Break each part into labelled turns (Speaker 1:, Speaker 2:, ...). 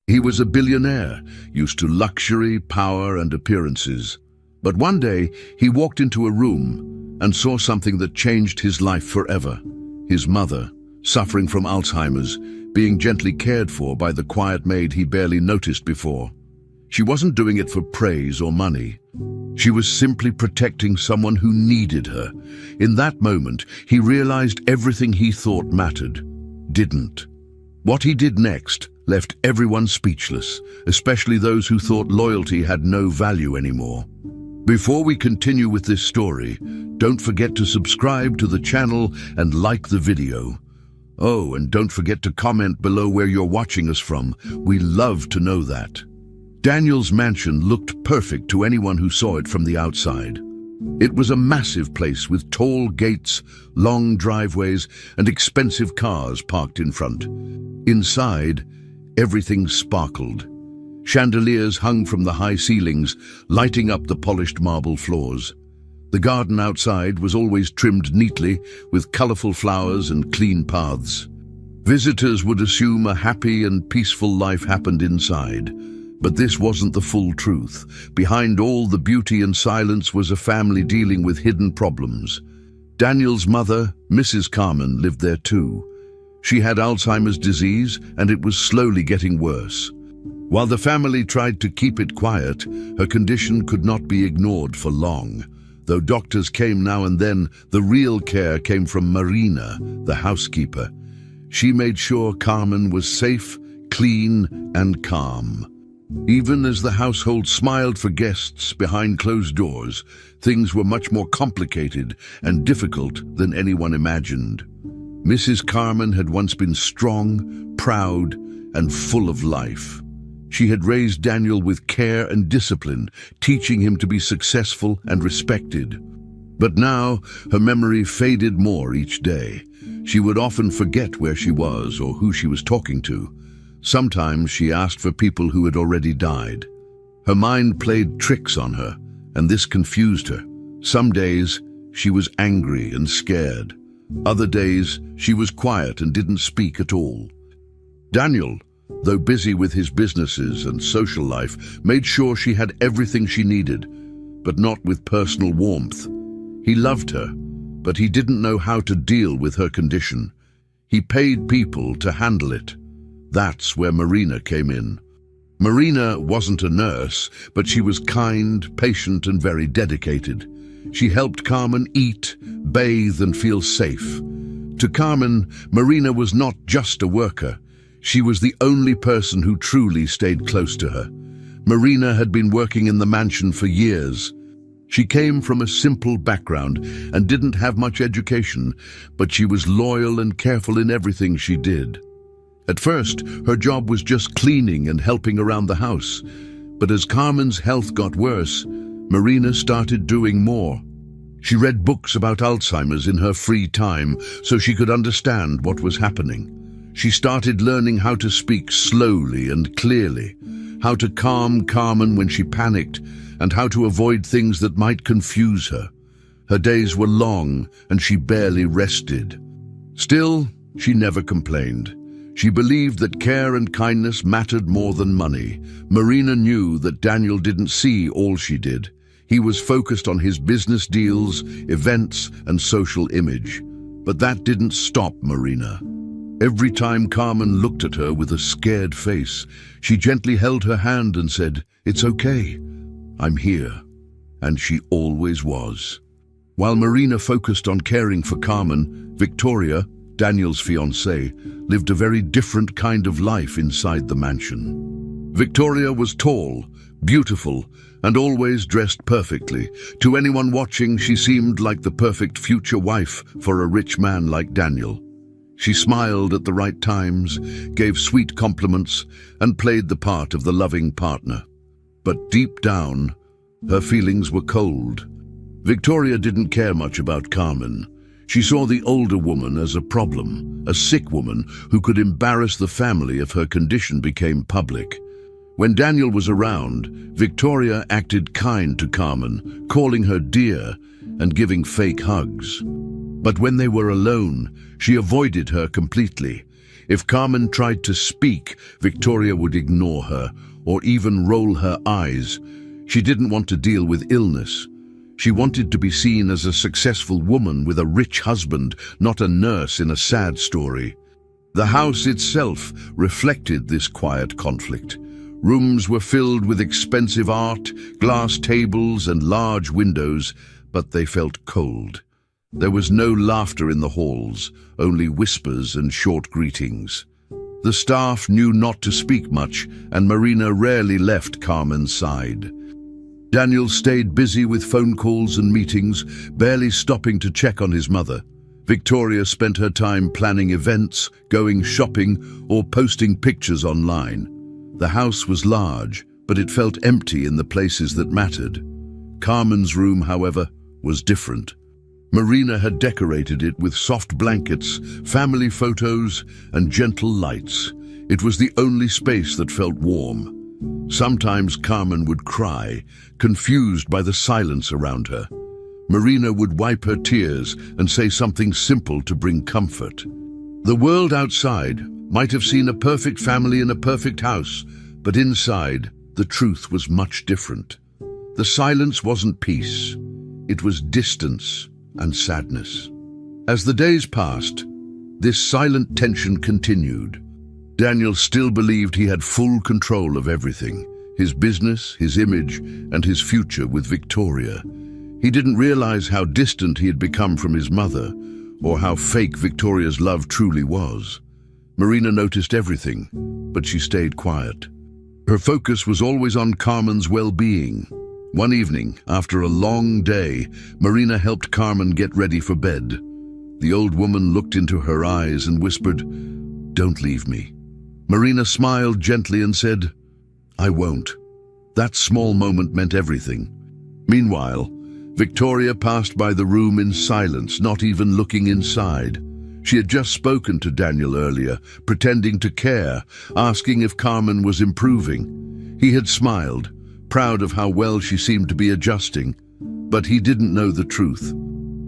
Speaker 1: He was a billionaire, used to luxury, power, and appearances. But one day, he walked into a room and saw something that changed his life forever. His mother, suffering from Alzheimer's, being gently cared for by the quiet maid he barely noticed before. She wasn't doing it for praise or money. She was simply protecting someone who needed her. In that moment, he realized everything he thought mattered didn't. What he did next left everyone speechless, especially those who thought loyalty had no value anymore. Before we continue with this story, don't forget to subscribe to the channel and like the video. Oh, and don't forget to comment below where you're watching us from. We love to know that. Daniel's mansion looked perfect to anyone who saw it from the outside. It was a massive place with tall gates, long driveways, and expensive cars parked in front. Inside, everything sparkled. Chandeliers hung from the high ceilings, lighting up the polished marble floors. The garden outside was always trimmed neatly, with colorful flowers and clean paths. Visitors would assume a happy and peaceful life happened inside. But this wasn't the full truth. Behind all the beauty and silence was a family dealing with hidden problems. Daniel's mother, Mrs. Carmen, lived there too. She had Alzheimer's disease, and it was slowly getting worse. While the family tried to keep it quiet, her condition could not be ignored for long. Though doctors came now and then, the real care came from Marina, the housekeeper. She made sure Carmen was safe, clean, and calm. Even as the household smiled for guests behind closed doors, things were much more complicated and difficult than anyone imagined. Mrs. Carmen had once been strong, proud, and full of life. She had raised Daniel with care and discipline, teaching him to be successful and respected. But now, her memory faded more each day. She would often forget where she was or who she was talking to. Sometimes she asked for people who had already died. Her mind played tricks on her, and this confused her. Some days, she was angry and scared. Other days, she was quiet and didn't speak at all. Daniel, though busy with his businesses and social life, made sure she had everything she needed, but not with personal warmth. He loved her, but he didn't know how to deal with her condition. He paid people to handle it. That's where Marina came in. Marina wasn't a nurse, but she was kind, patient, and very dedicated. She helped Carmen eat, bathe, and feel safe. To Carmen, Marina was not just a worker. She was the only person who truly stayed close to her. Marina had been working in the mansion for years. She came from a simple background and didn't have much education, but she was loyal and careful in everything she did. At first, her job was just cleaning and helping around the house. But as Carmen's health got worse, Marina started doing more. She read books about Alzheimer's in her free time so she could understand what was happening. She started learning how to speak slowly and clearly, how to calm Carmen when she panicked, and how to avoid things that might confuse her. Her days were long, and she barely rested. Still, she never complained. She believed that care and kindness mattered more than money. Marina knew that Daniel didn't see all she did. He was focused on his business deals, events, and social image. But that didn't stop Marina. Every time Carmen looked at her with a scared face, she gently held her hand and said, "It's okay. I'm here." And she always was. While Marina focused on caring for Carmen, Victoria, Daniel's fiancée, lived a very different kind of life inside the mansion. Victoria was tall, beautiful, and always dressed perfectly. To anyone watching, she seemed like the perfect future wife for a rich man like Daniel. She smiled at the right times, gave sweet compliments, and played the part of the loving partner. But deep down, her feelings were cold. Victoria didn't care much about Carmen. She saw the older woman as a problem, a sick woman who could embarrass the family if her condition became public. When Daniel was around, Victoria acted kind to Carmen, calling her dear and giving fake hugs. But when they were alone, she avoided her completely. If Carmen tried to speak, Victoria would ignore her or even roll her eyes. She didn't want to deal with illness. She wanted to be seen as a successful woman with a rich husband, not a nurse in a sad story. The house itself reflected this quiet conflict. Rooms were filled with expensive art, glass tables and large windows, but they felt cold. There was no laughter in the halls, only whispers and short greetings. The staff knew not to speak much, and Marina rarely left Carmen's side. Daniel stayed busy with phone calls and meetings, barely stopping to check on his mother. Victoria spent her time planning events, going shopping, or posting pictures online. The house was large, but it felt empty in the places that mattered. Carmen's room, however, was different. Marina had decorated it with soft blankets, family photos, and gentle lights. It was the only space that felt warm. Sometimes Carmen would cry, confused by the silence around her. Marina would wipe her tears and say something simple to bring comfort. The world outside might have seen a perfect family in a perfect house, but inside, the truth was much different. The silence wasn't peace. It was distance and sadness. As the days passed, this silent tension continued. Daniel still believed he had full control of everything, his business, his image, and his future with Victoria. He didn't realize how distant he had become from his mother, or how fake Victoria's love truly was. Marina noticed everything, but she stayed quiet. Her focus was always on Carmen's well-being. One evening, after a long day, Marina helped Carmen get ready for bed. The old woman looked into her eyes and whispered, "Don't leave me." Marina smiled gently and said, "I won't." That small moment meant everything. Meanwhile, Victoria passed by the room in silence, not even looking inside. She had just spoken to Daniel earlier, pretending to care, asking if Carmen was improving. He had smiled, proud of how well she seemed to be adjusting, but he didn't know the truth.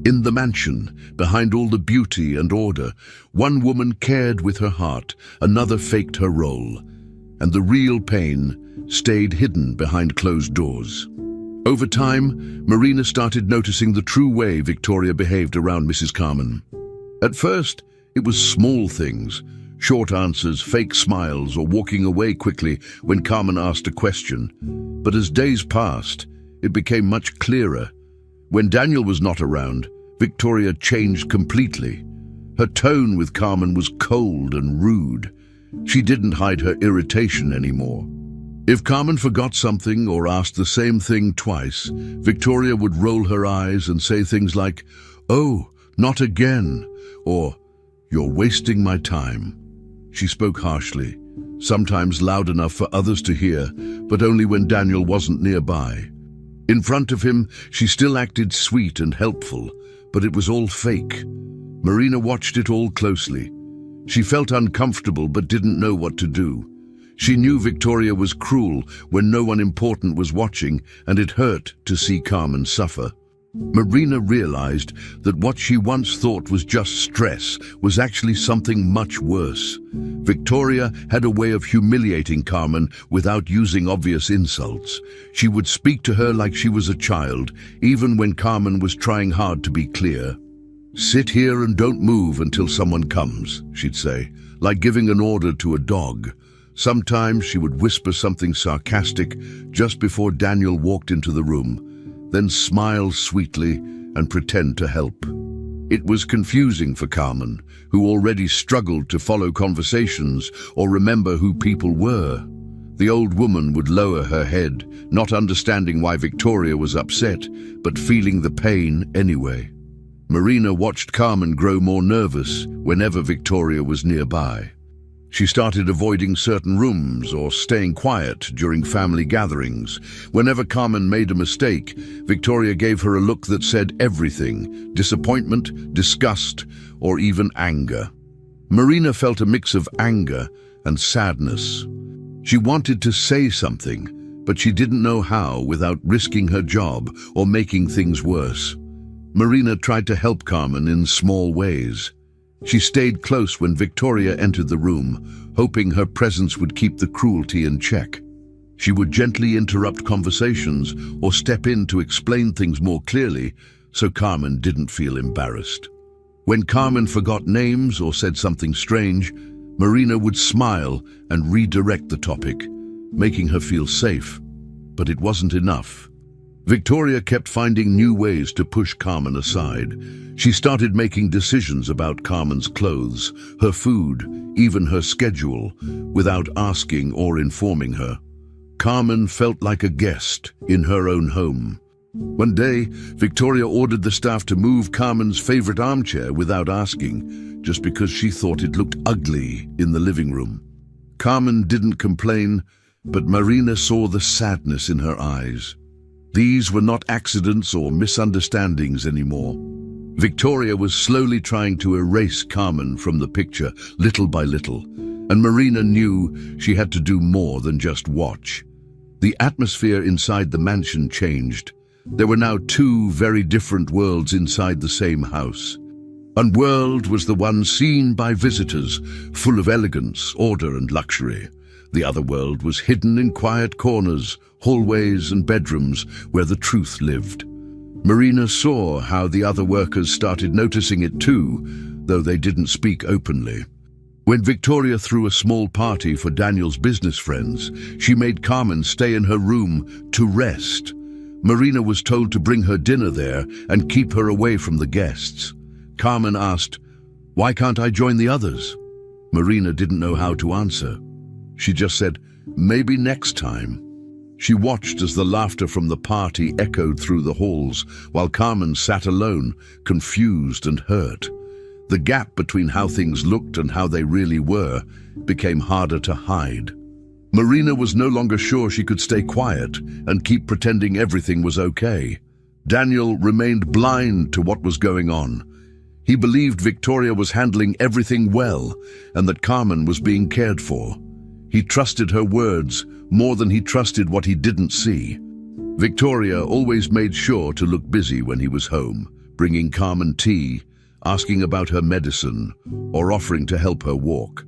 Speaker 1: In the mansion, behind all the beauty and order, one woman cared with her heart, another faked her role, and the real pain stayed hidden behind closed doors. Over time, Marina started noticing the true way Victoria behaved around Mrs. Carmen. At first, it was small things, short answers, fake smiles, or walking away quickly when Carmen asked a question. But as days passed, it became much clearer. When Daniel was not around, Victoria changed completely. Her tone with Carmen was cold and rude. She didn't hide her irritation anymore. If Carmen forgot something or asked the same thing twice, Victoria would roll her eyes and say things like, "Oh, not again," or "You're wasting my time." She spoke harshly, sometimes loud enough for others to hear, but only when Daniel wasn't nearby. In front of him, she still acted sweet and helpful, but it was all fake. Marina watched it all closely. She felt uncomfortable but didn't know what to do. She knew Victoria was cruel when no one important was watching, and it hurt to see Carmen suffer. Marina realized that what she once thought was just stress was actually something much worse. Victoria had a way of humiliating Carmen without using obvious insults. She would speak to her like she was a child, even when Carmen was trying hard to be clear. "Sit here and don't move until someone comes," she'd say, like giving an order to a dog. Sometimes she would whisper something sarcastic just before Daniel walked into the room, then smile sweetly and pretend to help. It was confusing for Carmen, who already struggled to follow conversations or remember who people were. The old woman would lower her head, not understanding why Victoria was upset, but feeling the pain anyway. Marina watched Carmen grow more nervous whenever Victoria was nearby. She started avoiding certain rooms or staying quiet during family gatherings. Whenever Carmen made a mistake, Victoria gave her a look that said everything: disappointment, disgust, or even anger. Marina felt a mix of anger and sadness. She wanted to say something, but she didn't know how without risking her job or making things worse. Marina tried to help Carmen in small ways. She stayed close when Victoria entered the room, hoping her presence would keep the cruelty in check. She would gently interrupt conversations or step in to explain things more clearly, so Carmen didn't feel embarrassed. When Carmen forgot names or said something strange, Marina would smile and redirect the topic, making her feel safe. But it wasn't enough. Victoria kept finding new ways to push Carmen aside. She started making decisions about Carmen's clothes, her food, even her schedule, without asking or informing her. Carmen felt like a guest in her own home. One day, Victoria ordered the staff to move Carmen's favorite armchair without asking, just because she thought it looked ugly in the living room. Carmen didn't complain, but Marina saw the sadness in her eyes. These were not accidents or misunderstandings anymore. Victoria was slowly trying to erase Carmen from the picture, little by little, and Marina knew she had to do more than just watch. The atmosphere inside the mansion changed. There were now two very different worlds inside the same house. One world was the one seen by visitors, full of elegance, order and luxury. The other world was hidden in quiet corners, hallways and bedrooms where the truth lived. Marina saw how the other workers started noticing it too, though they didn't speak openly. When Victoria threw a small party for Daniel's business friends, she made Carmen stay in her room to rest. Marina was told to bring her dinner there and keep her away from the guests. Carmen asked, "Why can't I join the others?" Marina didn't know how to answer. She just said, "Maybe next time." She watched as the laughter from the party echoed through the halls, while Carmen sat alone, confused and hurt. The gap between how things looked and how they really were became harder to hide. Marina was no longer sure she could stay quiet and keep pretending everything was okay. Daniel remained blind to what was going on. He believed Victoria was handling everything well and that Carmen was being cared for. He trusted her words more than he trusted what he didn't see. Victoria always made sure to look busy when he was home, bringing Carmen tea, asking about her medicine, or offering to help her walk.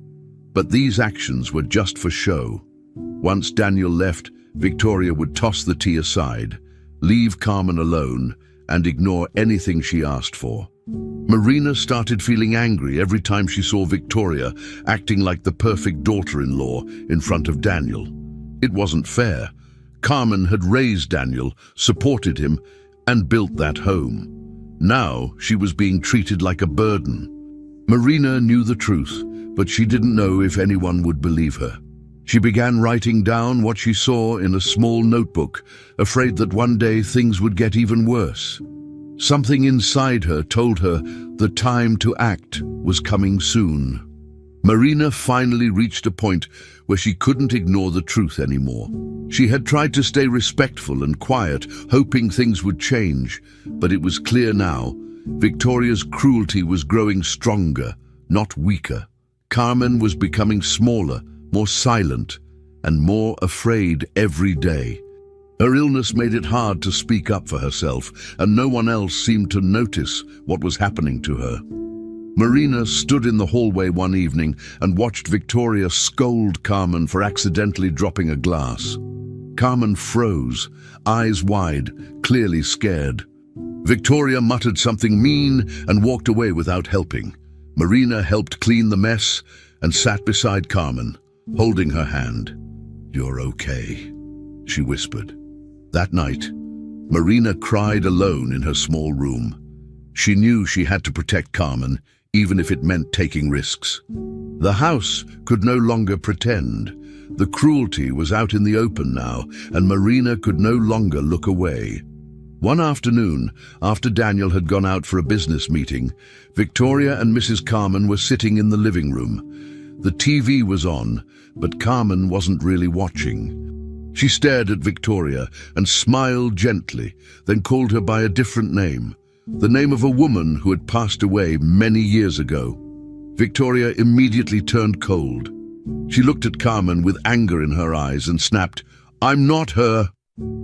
Speaker 1: But these actions were just for show. Once Daniel left, Victoria would toss the tea aside, leave Carmen alone, and ignore anything she asked for. Marina started feeling angry every time she saw Victoria acting like the perfect daughter-in-law in front of Daniel. It wasn't fair. Carmen had raised Daniel, supported him, and built that home. Now she was being treated like a burden. Marina knew the truth, but she didn't know if anyone would believe her. She began writing down what she saw in a small notebook, afraid that one day things would get even worse. Something inside her told her the time to act was coming soon. Marina finally reached a point where she couldn't ignore the truth anymore. She had tried to stay respectful and quiet, hoping things would change, but it was clear now. Victoria's cruelty was growing stronger, not weaker. Carmen was becoming smaller, more silent, and more afraid every day. Her illness made it hard to speak up for herself, and no one else seemed to notice what was happening to her. Marina stood in the hallway one evening and watched Victoria scold Carmen for accidentally dropping a glass. Carmen froze, eyes wide, clearly scared. Victoria muttered something mean and walked away without helping. Marina helped clean the mess and sat beside Carmen, holding her hand. "You're okay," she whispered. That night, Marina cried alone in her small room. She knew she had to protect Carmen, even if it meant taking risks. The house could no longer pretend. The cruelty was out in the open now, and Marina could no longer look away. One afternoon, after Daniel had gone out for a business meeting, Victoria and Mrs. Carmen were sitting in the living room. The TV was on, but Carmen wasn't really watching. She stared at Victoria and smiled gently, then called her by a different name, the name of a woman who had passed away many years ago. Victoria immediately turned cold. She looked at Carmen with anger in her eyes and snapped, "I'm not her.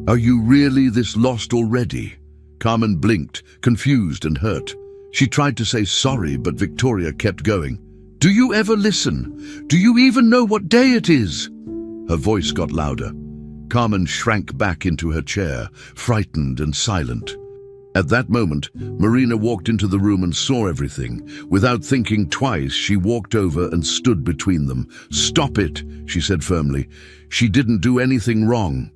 Speaker 1: Are you really this lost already?" Carmen blinked, confused and hurt. She tried to say sorry, but Victoria kept going. "Do you ever listen? Do you even know what day it is?" Her voice got louder. Carmen shrank back into her chair, frightened and silent. At that moment, Marina walked into the room and saw everything. Without thinking twice, she walked over and stood between them. "Stop it," she said firmly. "She didn't do anything wrong."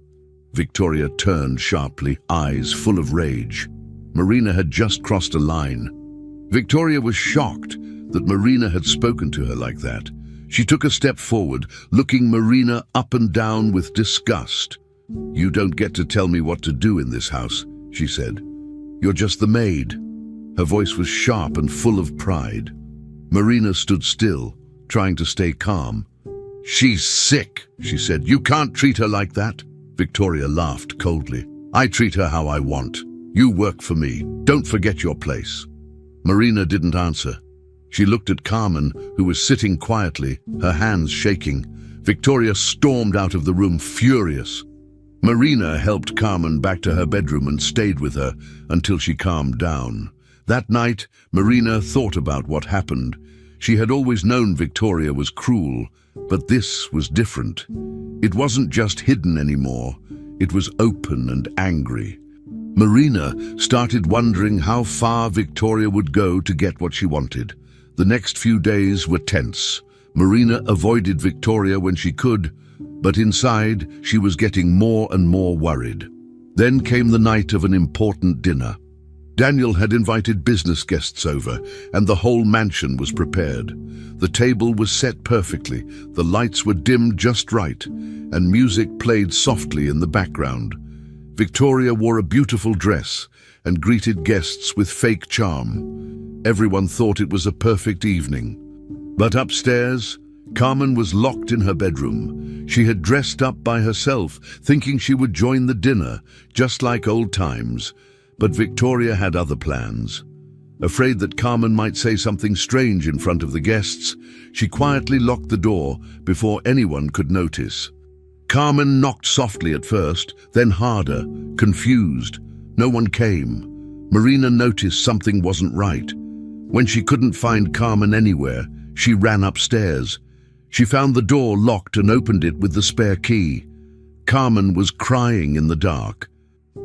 Speaker 1: Victoria turned sharply, eyes full of rage. Marina had just crossed a line. Victoria was shocked that Marina had spoken to her like that. She took a step forward, looking Marina up and down with disgust. "You don't get to tell me what to do in this house," she said. "You're just the maid." Her voice was sharp and full of pride. Marina stood still, trying to stay calm. "She's sick," she said. "You can't treat her like that." Victoria laughed coldly. "I treat her how I want. You work for me. Don't forget your place." Marina didn't answer. She looked at Carmen, who was sitting quietly, her hands shaking. Victoria stormed out of the room, furious. Marina helped Carmen back to her bedroom and stayed with her until she calmed down. That night, Marina thought about what happened. She had always known Victoria was cruel, but this was different. It wasn't just hidden anymore. It was open and angry. Marina started wondering how far Victoria would go to get what she wanted. The next few days were tense. Marina avoided Victoria when she could, but inside she was getting more and more worried. Then came the night of an important dinner. Daniel had invited business guests over, and the whole mansion was prepared. The table was set perfectly, the lights were dimmed just right, and music played softly in the background. Victoria wore a beautiful dress and greeted guests with fake charm. Everyone thought it was a perfect evening. But upstairs, Carmen was locked in her bedroom. She had dressed up by herself, thinking she would join the dinner, just like old times. But Victoria had other plans. Afraid that Carmen might say something strange in front of the guests, she quietly locked the door before anyone could notice. Carmen knocked softly at first, then harder, confused. No one came. Marina noticed something wasn't right. When she couldn't find Carmen anywhere, she ran upstairs. She found the door locked and opened it with the spare key. Carmen was crying in the dark.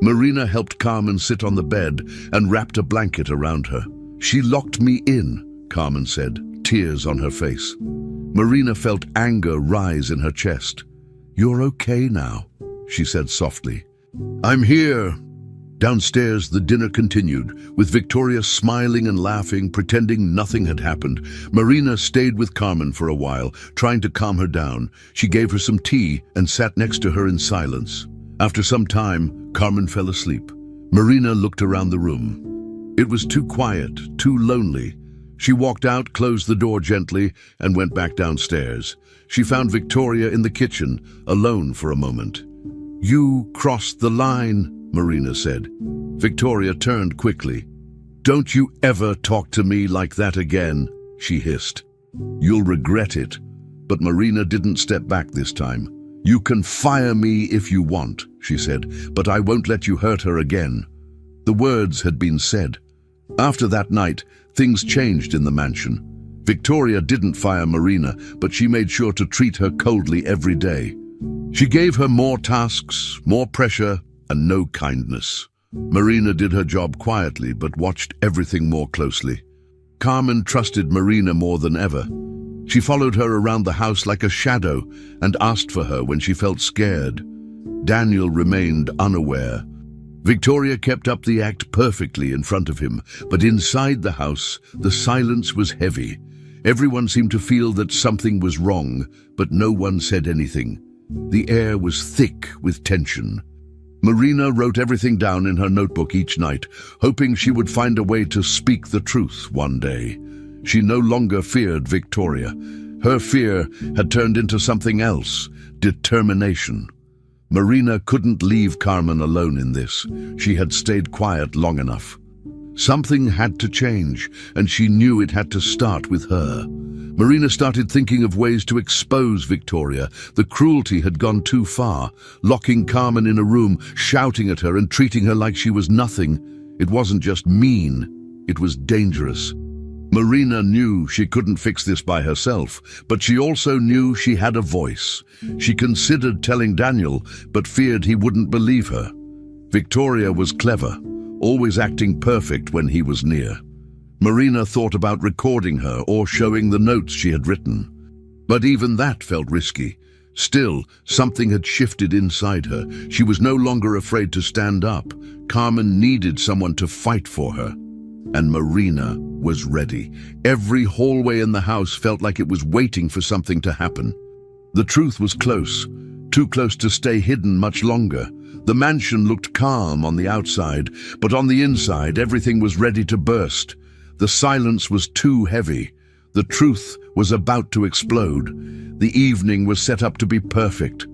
Speaker 1: Marina helped Carmen sit on the bed and wrapped a blanket around her. "She locked me in," Carmen said, tears on her face. Marina felt anger rise in her chest. "You're okay now," she said softly. "I'm here." Downstairs, the dinner continued, with Victoria smiling and laughing, pretending nothing had happened. Marina stayed with Carmen for a while, trying to calm her down. She gave her some tea and sat next to her in silence. After some time, Carmen fell asleep. Marina looked around the room. It was too quiet, too lonely. She walked out, closed the door gently, and went back downstairs. She found Victoria in the kitchen, alone for a moment. "You crossed the line," Marina said. Victoria turned quickly. "Don't you ever talk to me like that again," she hissed. "You'll regret it." But Marina didn't step back this time. "You can fire me if you want," she said, "but I won't let you hurt her again." The words had been said. After that night, things changed in the mansion. Victoria didn't fire Marina, but she made sure to treat her coldly every day. She gave her more tasks, more pressure, and no kindness. Marina did her job quietly, but watched everything more closely. Carmen trusted Marina more than ever. She followed her around the house like a shadow and asked for her when she felt scared. Daniel remained unaware. Victoria kept up the act perfectly in front of him, but inside the house, the silence was heavy. Everyone seemed to feel that something was wrong, but no one said anything. The air was thick with tension. Marina wrote everything down in her notebook each night, hoping she would find a way to speak the truth one day. She no longer feared Victoria. Her fear had turned into something else, determination. Marina couldn't leave Carmen alone in this. She had stayed quiet long enough. Something had to change, and she knew it had to start with her. Marina started thinking of ways to expose Victoria. The cruelty had gone too far, locking Carmen in a room, shouting at her and treating her like she was nothing. It wasn't just mean, It was dangerous. Marina knew she couldn't fix this by herself, but she also knew she had a voice. She considered telling Daniel, but feared he wouldn't believe her. Victoria was clever, always acting perfect when he was near. Marina thought about recording her or showing the notes she had written. But even that felt risky. Still, something had shifted inside her. She was no longer afraid to stand up. Carmen needed someone to fight for her. And Marina was ready. Every hallway in the house felt like it was waiting for something to happen. The truth was close, too close to stay hidden much longer. The mansion looked calm on the outside, but on the inside everything was ready to burst. The silence was too heavy. The truth was about to explode. The evening was set up to be perfect.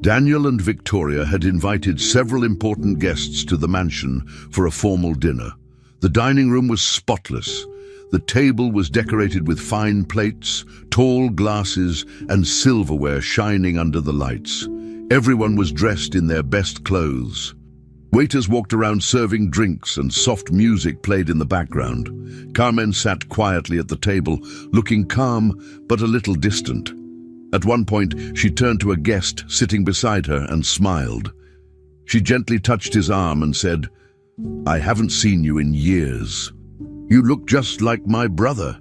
Speaker 1: Daniel and Victoria had invited several important guests to the mansion for a formal dinner. The dining room was spotless. The table was decorated with fine plates, tall glasses, and silverware shining under the lights. Everyone was dressed in their best clothes. Waiters walked around serving drinks and soft music played in the background. Carmen sat quietly at the table, looking calm but a little distant. At one point, she turned to a guest sitting beside her and smiled. She gently touched his arm and said, "I haven't seen you in years. You look just like my brother."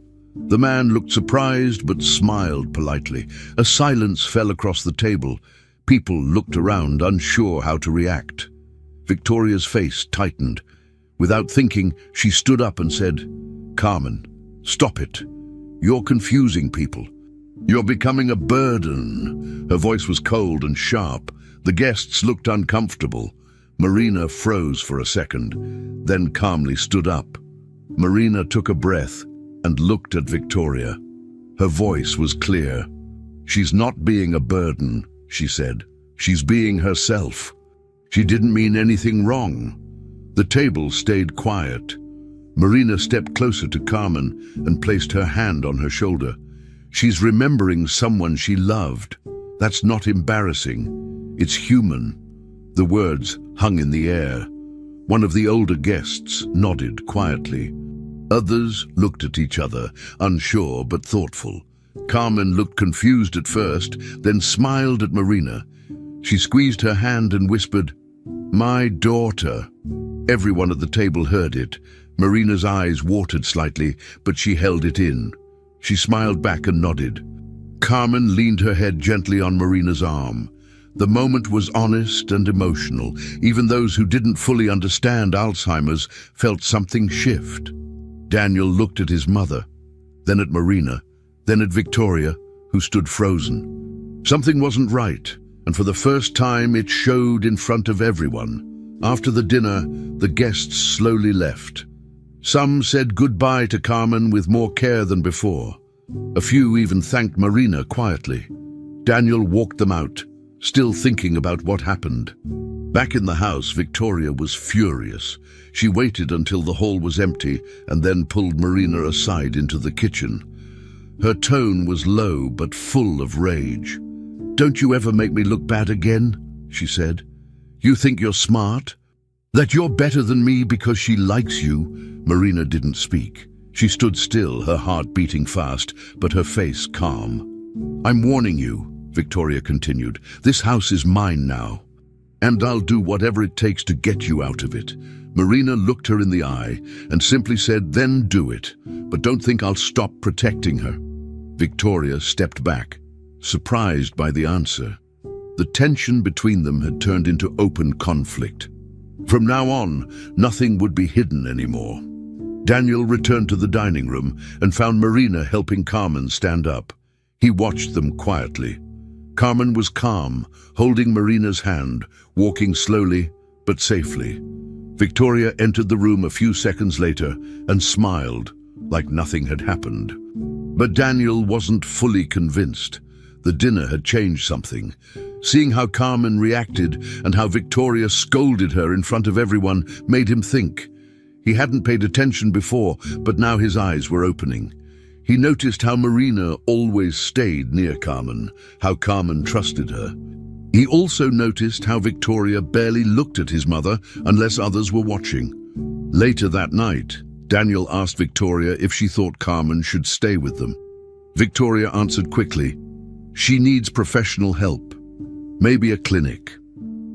Speaker 1: The man looked surprised but smiled politely. A silence fell across the table. People looked around, unsure how to react. Victoria's face tightened. Without thinking, she stood up and said, "Carmen, stop it. You're confusing people. You're becoming a burden." Her voice was cold and sharp. The guests looked uncomfortable. Marina froze for a second, then calmly stood up. Marina took a breath and looked at Victoria. Her voice was clear. "She's not being a burden," she said. "She's being herself. She didn't mean anything wrong." The table stayed quiet. Marina stepped closer to Carmen and placed her hand on her shoulder. "She's remembering someone she loved. That's not embarrassing. It's human." The words hung in the air. One of the older guests nodded quietly. Others looked at each other, unsure but thoughtful. Carmen looked confused at first, then smiled at Marina. She squeezed her hand and whispered, "My daughter." Everyone at the table heard it. Marina's eyes watered slightly, but she held it in. She smiled back and nodded. Carmen leaned her head gently on Marina's arm. The moment was honest and emotional. Even those who didn't fully understand Alzheimer's felt something shift. Daniel looked at his mother, then at Marina, then at Victoria, who stood frozen. Something wasn't right, and for the first time it showed in front of everyone. After the dinner, the guests slowly left. Some said goodbye to Carmen with more care than before. A few even thanked Marina quietly. Daniel walked them out, still thinking about what happened. Back in the house, Victoria was furious. She waited until the hall was empty and then pulled Marina aside into the kitchen. Her tone was low but full of rage. "Don't you ever make me look bad again," she said. "You think you're smart? That you're better than me because she likes you?" Marina didn't speak. She stood still, her heart beating fast, but her face calm. "I'm warning you," Victoria continued. "This house is mine now, and I'll do whatever it takes to get you out of it." Marina looked her in the eye and simply said, "Then do it, but don't think I'll stop protecting her." Victoria stepped back, surprised by the answer. The tension between them had turned into open conflict. From now on, nothing would be hidden anymore. Daniel returned to the dining room and found Marina helping Carmen stand up. He watched them quietly. Carmen was calm, holding Marina's hand, walking slowly but safely. Victoria entered the room a few seconds later and smiled, like nothing had happened. But Daniel wasn't fully convinced. The dinner had changed something. Seeing how Carmen reacted and how Victoria scolded her in front of everyone made him think. He hadn't paid attention before, but now his eyes were opening. He noticed how Marina always stayed near Carmen, how Carmen trusted her. He also noticed how Victoria barely looked at his mother unless others were watching. Later that night, Daniel asked Victoria if she thought Carmen should stay with them. Victoria answered quickly, "She needs professional help. Maybe a clinic."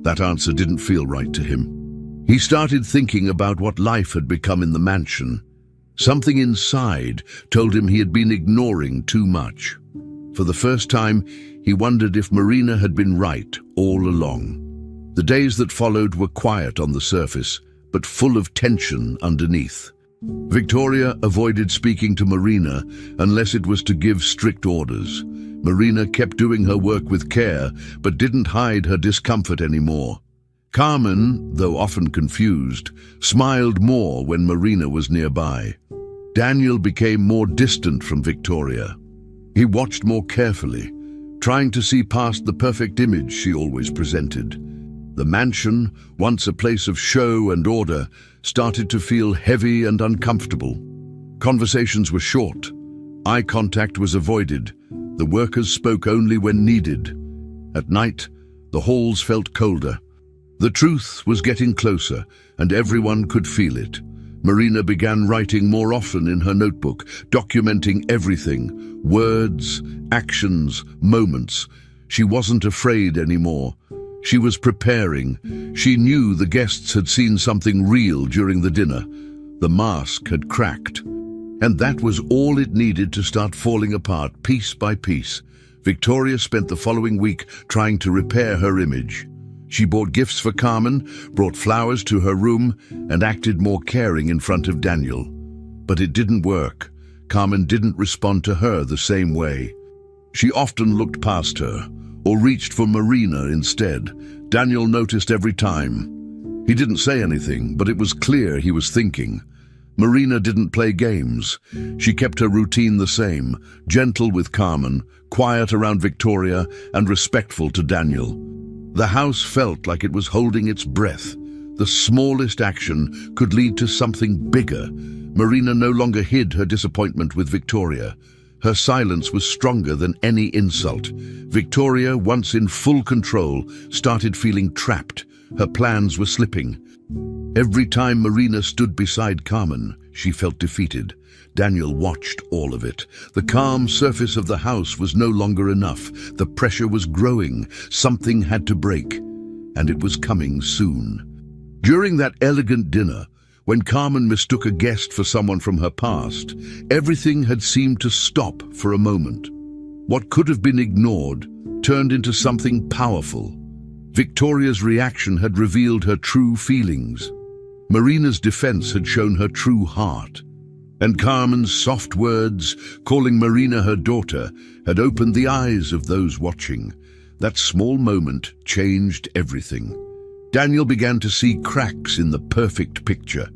Speaker 1: That answer didn't feel right to him. He started thinking about what life had become in the mansion. Something inside told him he had been ignoring too much. For the first time, he wondered if Marina had been right all along. The days that followed were quiet on the surface, but full of tension underneath. Victoria avoided speaking to Marina unless it was to give strict orders. Marina kept doing her work with care, but didn't hide her discomfort anymore. Carmen, though often confused, smiled more when Marina was nearby. Daniel became more distant from Victoria. He watched more carefully, trying to see past the perfect image she always presented. The mansion, once a place of show and order, started to feel heavy and uncomfortable. Conversations were short. Eye contact was avoided. The workers spoke only when needed. At night, the halls felt colder. The truth was getting closer, and everyone could feel it. Marina began writing more often in her notebook, documenting everything, words, actions, moments. She wasn't afraid anymore. She was preparing. She knew the guests had seen something real during the dinner. The mask had cracked. And that was all it needed to start falling apart piece by piece. Victoria spent the following week trying to repair her image. She bought gifts for Carmen, brought flowers to her room, and acted more caring in front of Daniel. But it didn't work. Carmen didn't respond to her the same way. She often looked past her, or reached for Marina instead. Daniel noticed every time. He didn't say anything, but it was clear he was thinking. Marina didn't play games. She kept her routine the same, gentle with Carmen, quiet around Victoria, and respectful to Daniel. The house felt like it was holding its breath. The smallest action could lead to something bigger. Marina no longer hid her disappointment with Victoria. Her silence was stronger than any insult. Victoria, once in full control, started feeling trapped. Her plans were slipping. Every time Marina stood beside Carmen, she felt defeated. Daniel watched all of it. The calm surface of the house was no longer enough. The pressure was growing. Something had to break, and it was coming soon. During that elegant dinner, when Carmen mistook a guest for someone from her past, everything had seemed to stop for a moment. What could have been ignored turned into something powerful. Victoria's reaction had revealed her true feelings. Marina's defense had shown her true heart. And Carmen's soft words, calling Marina her daughter, had opened the eyes of those watching. That small moment changed everything. Daniel began to see cracks in the perfect picture.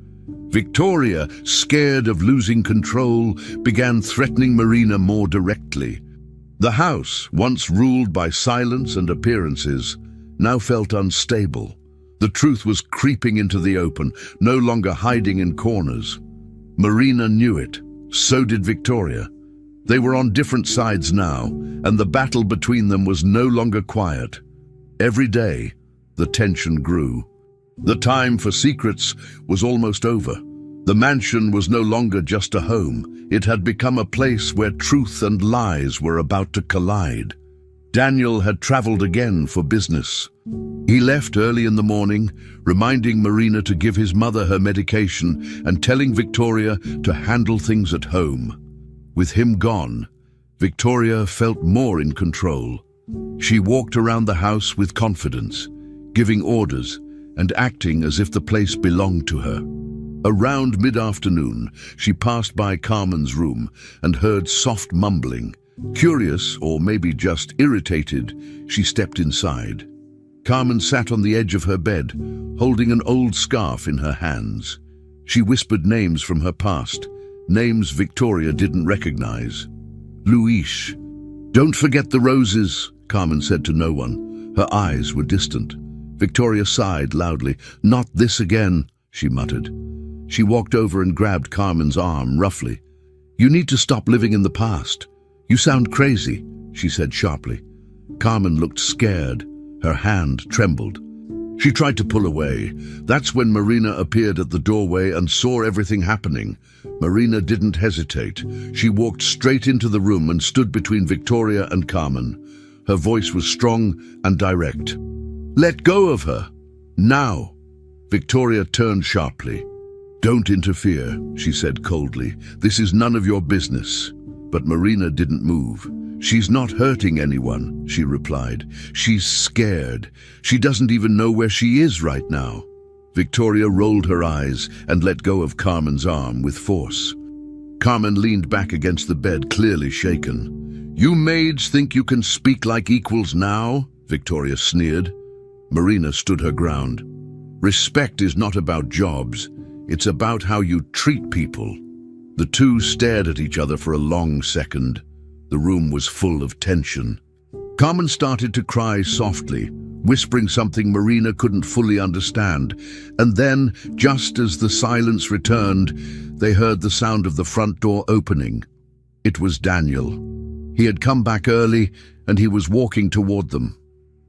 Speaker 1: Victoria, scared of losing control, began threatening Marina more directly. The house, once ruled by silence and appearances, now felt unstable. The truth was creeping into the open, no longer hiding in corners. Marina knew it. So did Victoria. They were on different sides now, and the battle between them was no longer quiet. Every day, the tension grew. The time for secrets was almost over. The mansion was no longer just a home. It had become a place where truth and lies were about to collide. Daniel had traveled again for business. He left early in the morning, reminding Marina to give his mother her medication and telling Victoria to handle things at home. With him gone, Victoria felt more in control. She walked around the house with confidence, giving orders and acting as if the place belonged to her. Around mid-afternoon, she passed by Carmen's room and heard soft mumbling. Curious, or maybe just irritated, she stepped inside. Carmen sat on the edge of her bed, holding an old scarf in her hands. She whispered names from her past, names Victoria didn't recognize. Luis. "Don't forget the roses," Carmen said to no one. Her eyes were distant. Victoria sighed loudly. "Not this again," she muttered. She walked over and grabbed Carmen's arm roughly. "You need to stop living in the past. You sound crazy," she said sharply. Carmen looked scared. Her hand trembled. She tried to pull away. That's when Marina appeared at the doorway and saw everything happening. Marina didn't hesitate. She walked straight into the room and stood between Victoria and Carmen. Her voice was strong and direct. "Let go of her. Now." Victoria turned sharply. "Don't interfere," she said coldly. "This is none of your business." But Marina didn't move. "She's not hurting anyone," she replied. "She's scared. She doesn't even know where she is right now." Victoria rolled her eyes and let go of Carmen's arm with force. Carmen leaned back against the bed, clearly shaken. "You maids think you can speak like equals now?" Victoria sneered. Marina stood her ground. "Respect is not about jobs. It's about how you treat people." The two stared at each other for a long second. The room was full of tension. Carmen started to cry softly, whispering something Marina couldn't fully understand. And then, just as the silence returned, they heard the sound of the front door opening. It was Daniel. He had come back early, and he was walking toward them.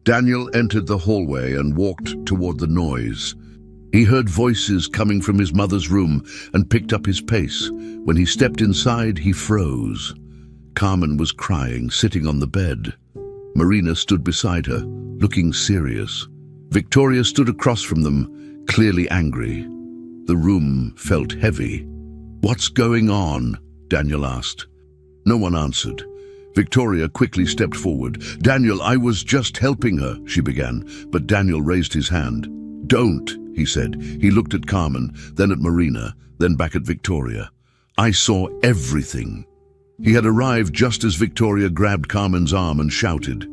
Speaker 1: Daniel entered the hallway and walked toward the noise. He heard voices coming from his mother's room and picked up his pace. When he stepped inside, he froze. Carmen was crying, sitting on the bed. Marina stood beside her, looking serious. Victoria stood across from them, clearly angry. The room felt heavy. "What's going on?" Daniel asked. No one answered. Victoria quickly stepped forward. "Daniel, I was just helping her," she began, but Daniel raised his hand. "Don't," he said. He looked at Carmen, then at Marina, then back at Victoria. "I saw everything." He had arrived just as Victoria grabbed Carmen's arm and shouted.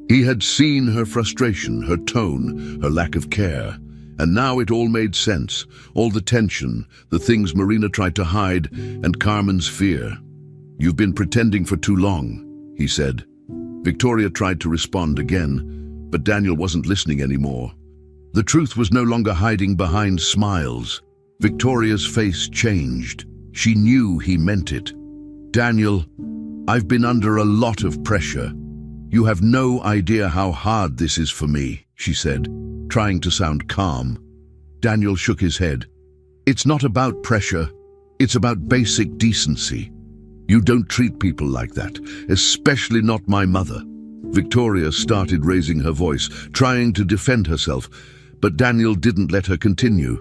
Speaker 1: He had seen her frustration, her tone, her lack of care. And now it all made sense. All the tension, the things Marina tried to hide, and Carmen's fear. "You've been pretending for too long," he said. Victoria tried to respond again, but Daniel wasn't listening anymore. The truth was no longer hiding behind smiles. Victoria's face changed. She knew he meant it. "Daniel, I've been under a lot of pressure. You have no idea how hard this is for me," she said, trying to sound calm. Daniel shook his head. "It's not about pressure. It's about basic decency. You don't treat people like that, especially not my mother." Victoria started raising her voice, trying to defend herself, but Daniel didn't let her continue.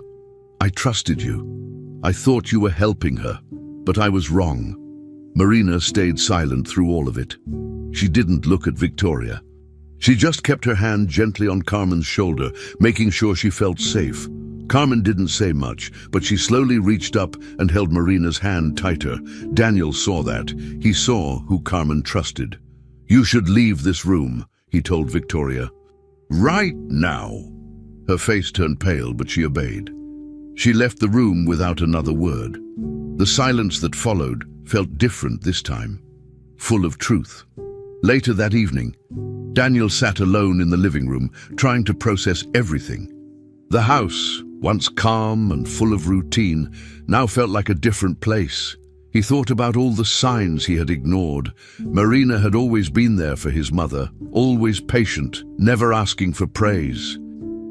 Speaker 1: "I trusted you. I thought you were helping her, but I was wrong." Marina stayed silent through all of it. She didn't look at Victoria. She just kept her hand gently on Carmen's shoulder, making sure she felt safe. Carmen didn't say much, but she slowly reached up and held Marina's hand tighter. Daniel saw that. He saw who Carmen trusted. "You should leave this room," he told Victoria. "Right now." Her face turned pale, but she obeyed. She left the room without another word. The silence that followed felt different this time, full of truth. Later that evening, Daniel sat alone in the living room, trying to process everything. The house, once calm and full of routine, now felt like a different place. He thought about all the signs he had ignored. Marina had always been there for his mother, always patient, never asking for praise.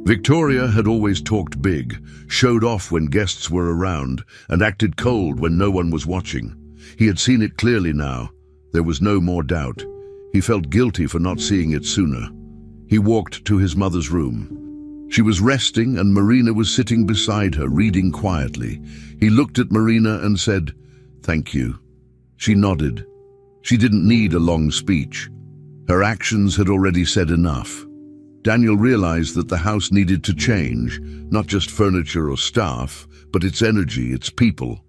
Speaker 1: Victoria had always talked big, showed off when guests were around, and acted cold when no one was watching. He had seen it clearly now. There was no more doubt. He felt guilty for not seeing it sooner. He walked to his mother's room. She was resting, and Marina was sitting beside her, reading quietly. He looked at Marina and said, "Thank you." She nodded. She didn't need a long speech. Her actions had already said enough. Daniel realized that the house needed to change, not just furniture or staff, but its energy, its people.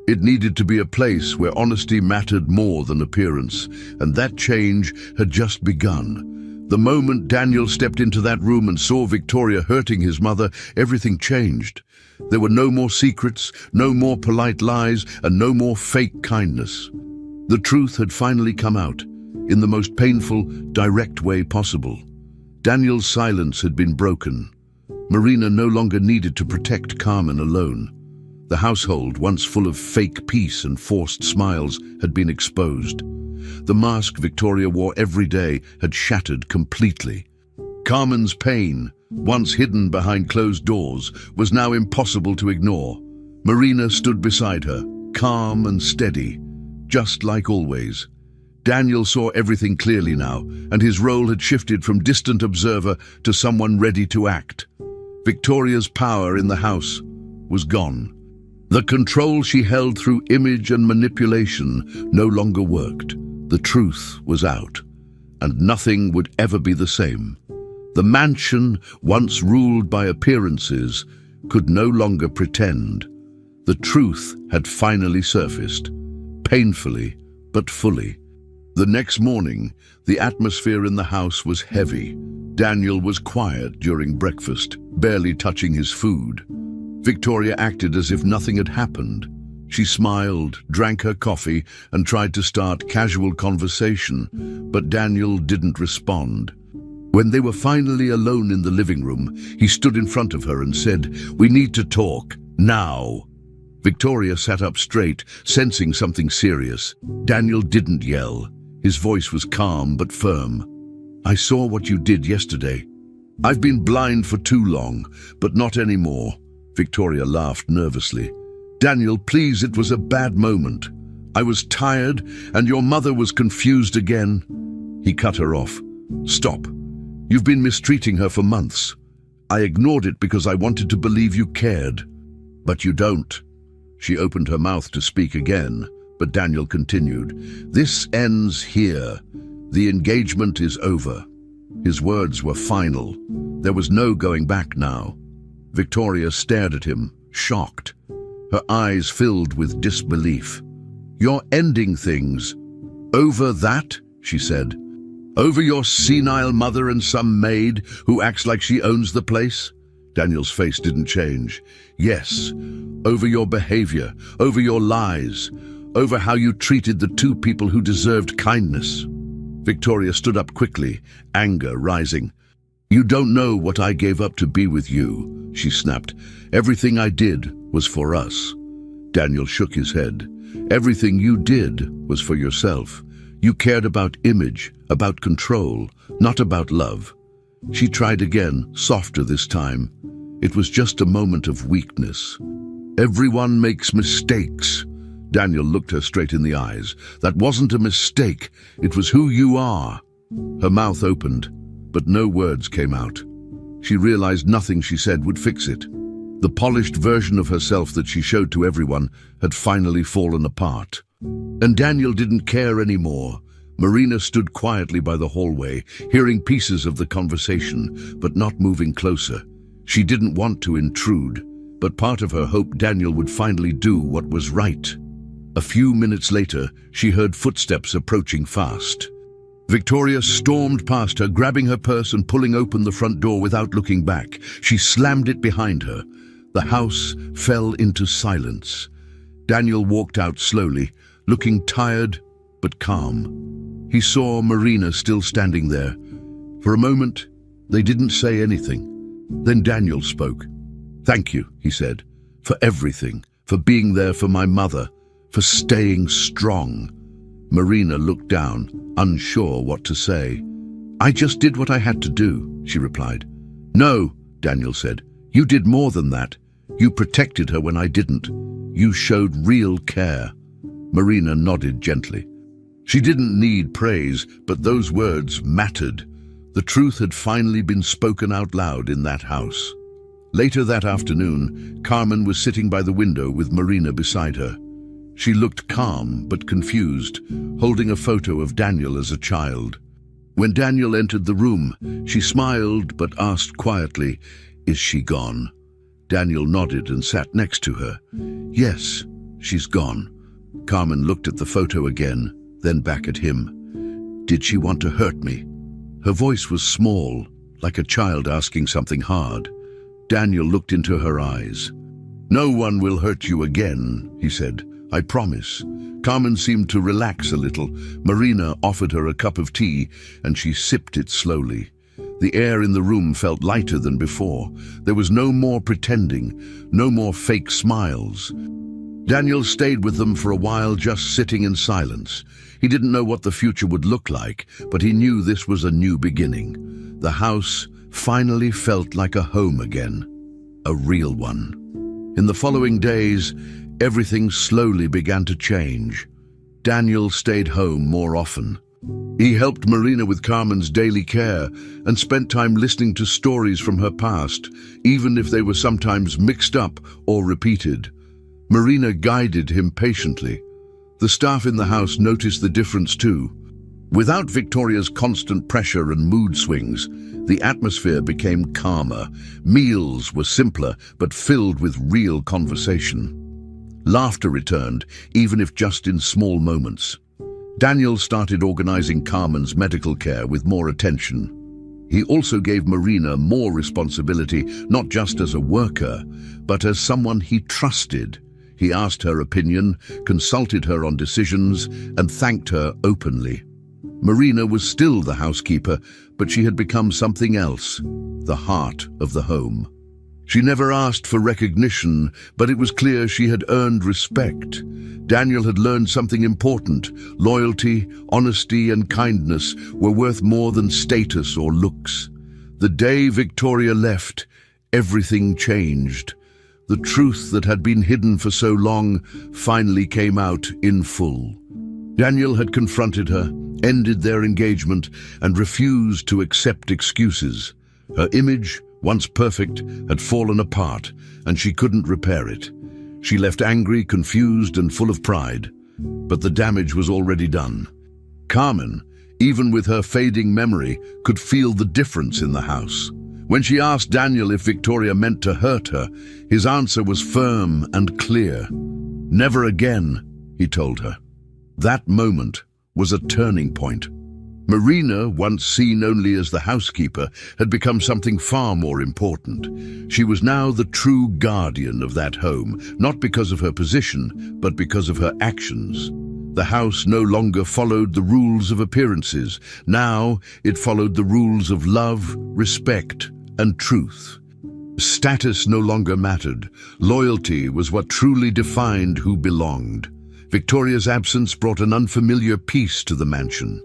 Speaker 1: It needed to be a place where honesty mattered more than appearance, and that change had just begun. The moment Daniel stepped into that room and saw Victoria hurting his mother, everything changed. There were no more secrets, no more polite lies, and no more fake kindness. The truth had finally come out, in the most painful, direct way possible. Daniel's silence had been broken. Marina no longer needed to protect Carmen alone. The household, once full of fake peace and forced smiles, had been exposed. The mask Victoria wore every day had shattered completely. Carmen's pain, once hidden behind closed doors, was now impossible to ignore. Marina stood beside her, calm and steady, just like always. Daniel saw everything clearly now, and his role had shifted from distant observer to someone ready to act. Victoria's power in the house was gone. The control she held through image and manipulation no longer worked. The truth was out, and nothing would ever be the same. The mansion, once ruled by appearances, could no longer pretend. The truth had finally surfaced, painfully but fully. The next morning, the atmosphere in the house was heavy. Daniel was quiet during breakfast, barely touching his food. Victoria acted as if nothing had happened. She smiled, drank her coffee, and tried to start casual conversation, but Daniel didn't respond. When they were finally alone in the living room, he stood in front of her and said, "We need to talk, now." Victoria sat up straight, sensing something serious. Daniel didn't yell. His voice was calm but firm. "I saw what you did yesterday. I've been blind for too long, but not anymore." Victoria laughed nervously. "Daniel, please, it was a bad moment. I was tired, and your mother was confused again." He cut her off. "Stop. You've been mistreating her for months. I ignored it because I wanted to believe you cared. But you don't." She opened her mouth to speak again, but Daniel continued, "This ends here. The engagement is over." His words were final. There was no going back now. Victoria stared at him, shocked. Her eyes filled with disbelief. "You're ending things. Over that?" she said. "Over your senile mother and some maid who acts like she owns the place?" Daniel's face didn't change. "Yes, over your behavior, over your lies, over how you treated the two people who deserved kindness." Victoria stood up quickly, anger rising. "You don't know what I gave up to be with you," she snapped. "Everything I did was for us." Daniel shook his head. "Everything you did was for yourself. You cared about image, about control, not about love." She tried again, softer this time. "It was just a moment of weakness." "Everyone makes mistakes." Daniel looked her straight in the eyes. "That wasn't a mistake. It was who you are." Her mouth opened, but no words came out. She realized nothing she said would fix it. The polished version of herself that she showed to everyone had finally fallen apart. And Daniel didn't care anymore. Marina stood quietly by the hallway, hearing pieces of the conversation, but not moving closer. She didn't want to intrude, but part of her hoped Daniel would finally do what was right. A few minutes later, she heard footsteps approaching fast. Victoria stormed past her, grabbing her purse and pulling open the front door without looking back. She slammed it behind her. The house fell into silence. Daniel walked out slowly, looking tired but calm. He saw Marina still standing there. For a moment, they didn't say anything. Then Daniel spoke. "Thank you," he said, "for everything, for being there for my mother, for staying strong." Marina looked down, unsure what to say. "I just did what I had to do," she replied. "No," Daniel said, "you did more than that. You protected her when I didn't. You showed real care." Marina nodded gently. She didn't need praise, but those words mattered. The truth had finally been spoken out loud in that house. Later that afternoon, Carmen was sitting by the window with Marina beside her. She looked calm but confused, holding a photo of Daniel as a child. When Daniel entered the room, she smiled but asked quietly, "Is she gone?" Daniel nodded and sat next to her. "Yes, she's gone." Carmen looked at the photo again, then back at him. "Did she want to hurt me?" Her voice was small, like a child asking something hard. Daniel looked into her eyes. "No one will hurt you again," he said. "I promise." Carmen seemed to relax a little. Marina offered her a cup of tea, and she sipped it slowly. The air in the room felt lighter than before. There was no more pretending, no more fake smiles. Daniel stayed with them for a while, just sitting in silence. He didn't know what the future would look like, but he knew this was a new beginning. The house finally felt like a home again, a real one. In the following days, everything slowly began to change. Daniel stayed home more often. He helped Marina with Carmen's daily care and spent time listening to stories from her past, even if they were sometimes mixed up or repeated. Marina guided him patiently. The staff in the house noticed the difference too. Without Victoria's constant pressure and mood swings, the atmosphere became calmer. Meals were simpler but filled with real conversation. Laughter returned, even if just in small moments. Daniel started organizing Carmen's medical care with more attention. He also gave Marina more responsibility, not just as a worker, but as someone he trusted. He asked her opinion, consulted her on decisions, and thanked her openly. Marina was still the housekeeper, but she had become something else, the heart of the home. She never asked for recognition, but it was clear she had earned respect. Daniel had learned something important. Loyalty, honesty, and kindness were worth more than status or looks. The day Victoria left, everything changed. The truth that had been hidden for so long finally came out in full. Daniel had confronted her, ended their engagement, and refused to accept excuses. Her image, once perfect, had fallen apart, and she couldn't repair it. She left angry, confused, and full of pride. But the damage was already done. Carmen, even with her fading memory, could feel the difference in the house. When she asked Daniel if Victoria meant to hurt her, his answer was firm and clear. "Never again," he told her. That moment was a turning point. Marina, once seen only as the housekeeper, had become something far more important. She was now the true guardian of that home, not because of her position, but because of her actions. The house no longer followed the rules of appearances. Now it followed the rules of love, respect, and truth. Status no longer mattered. Loyalty was what truly defined who belonged. Victoria's absence brought an unfamiliar peace to the mansion.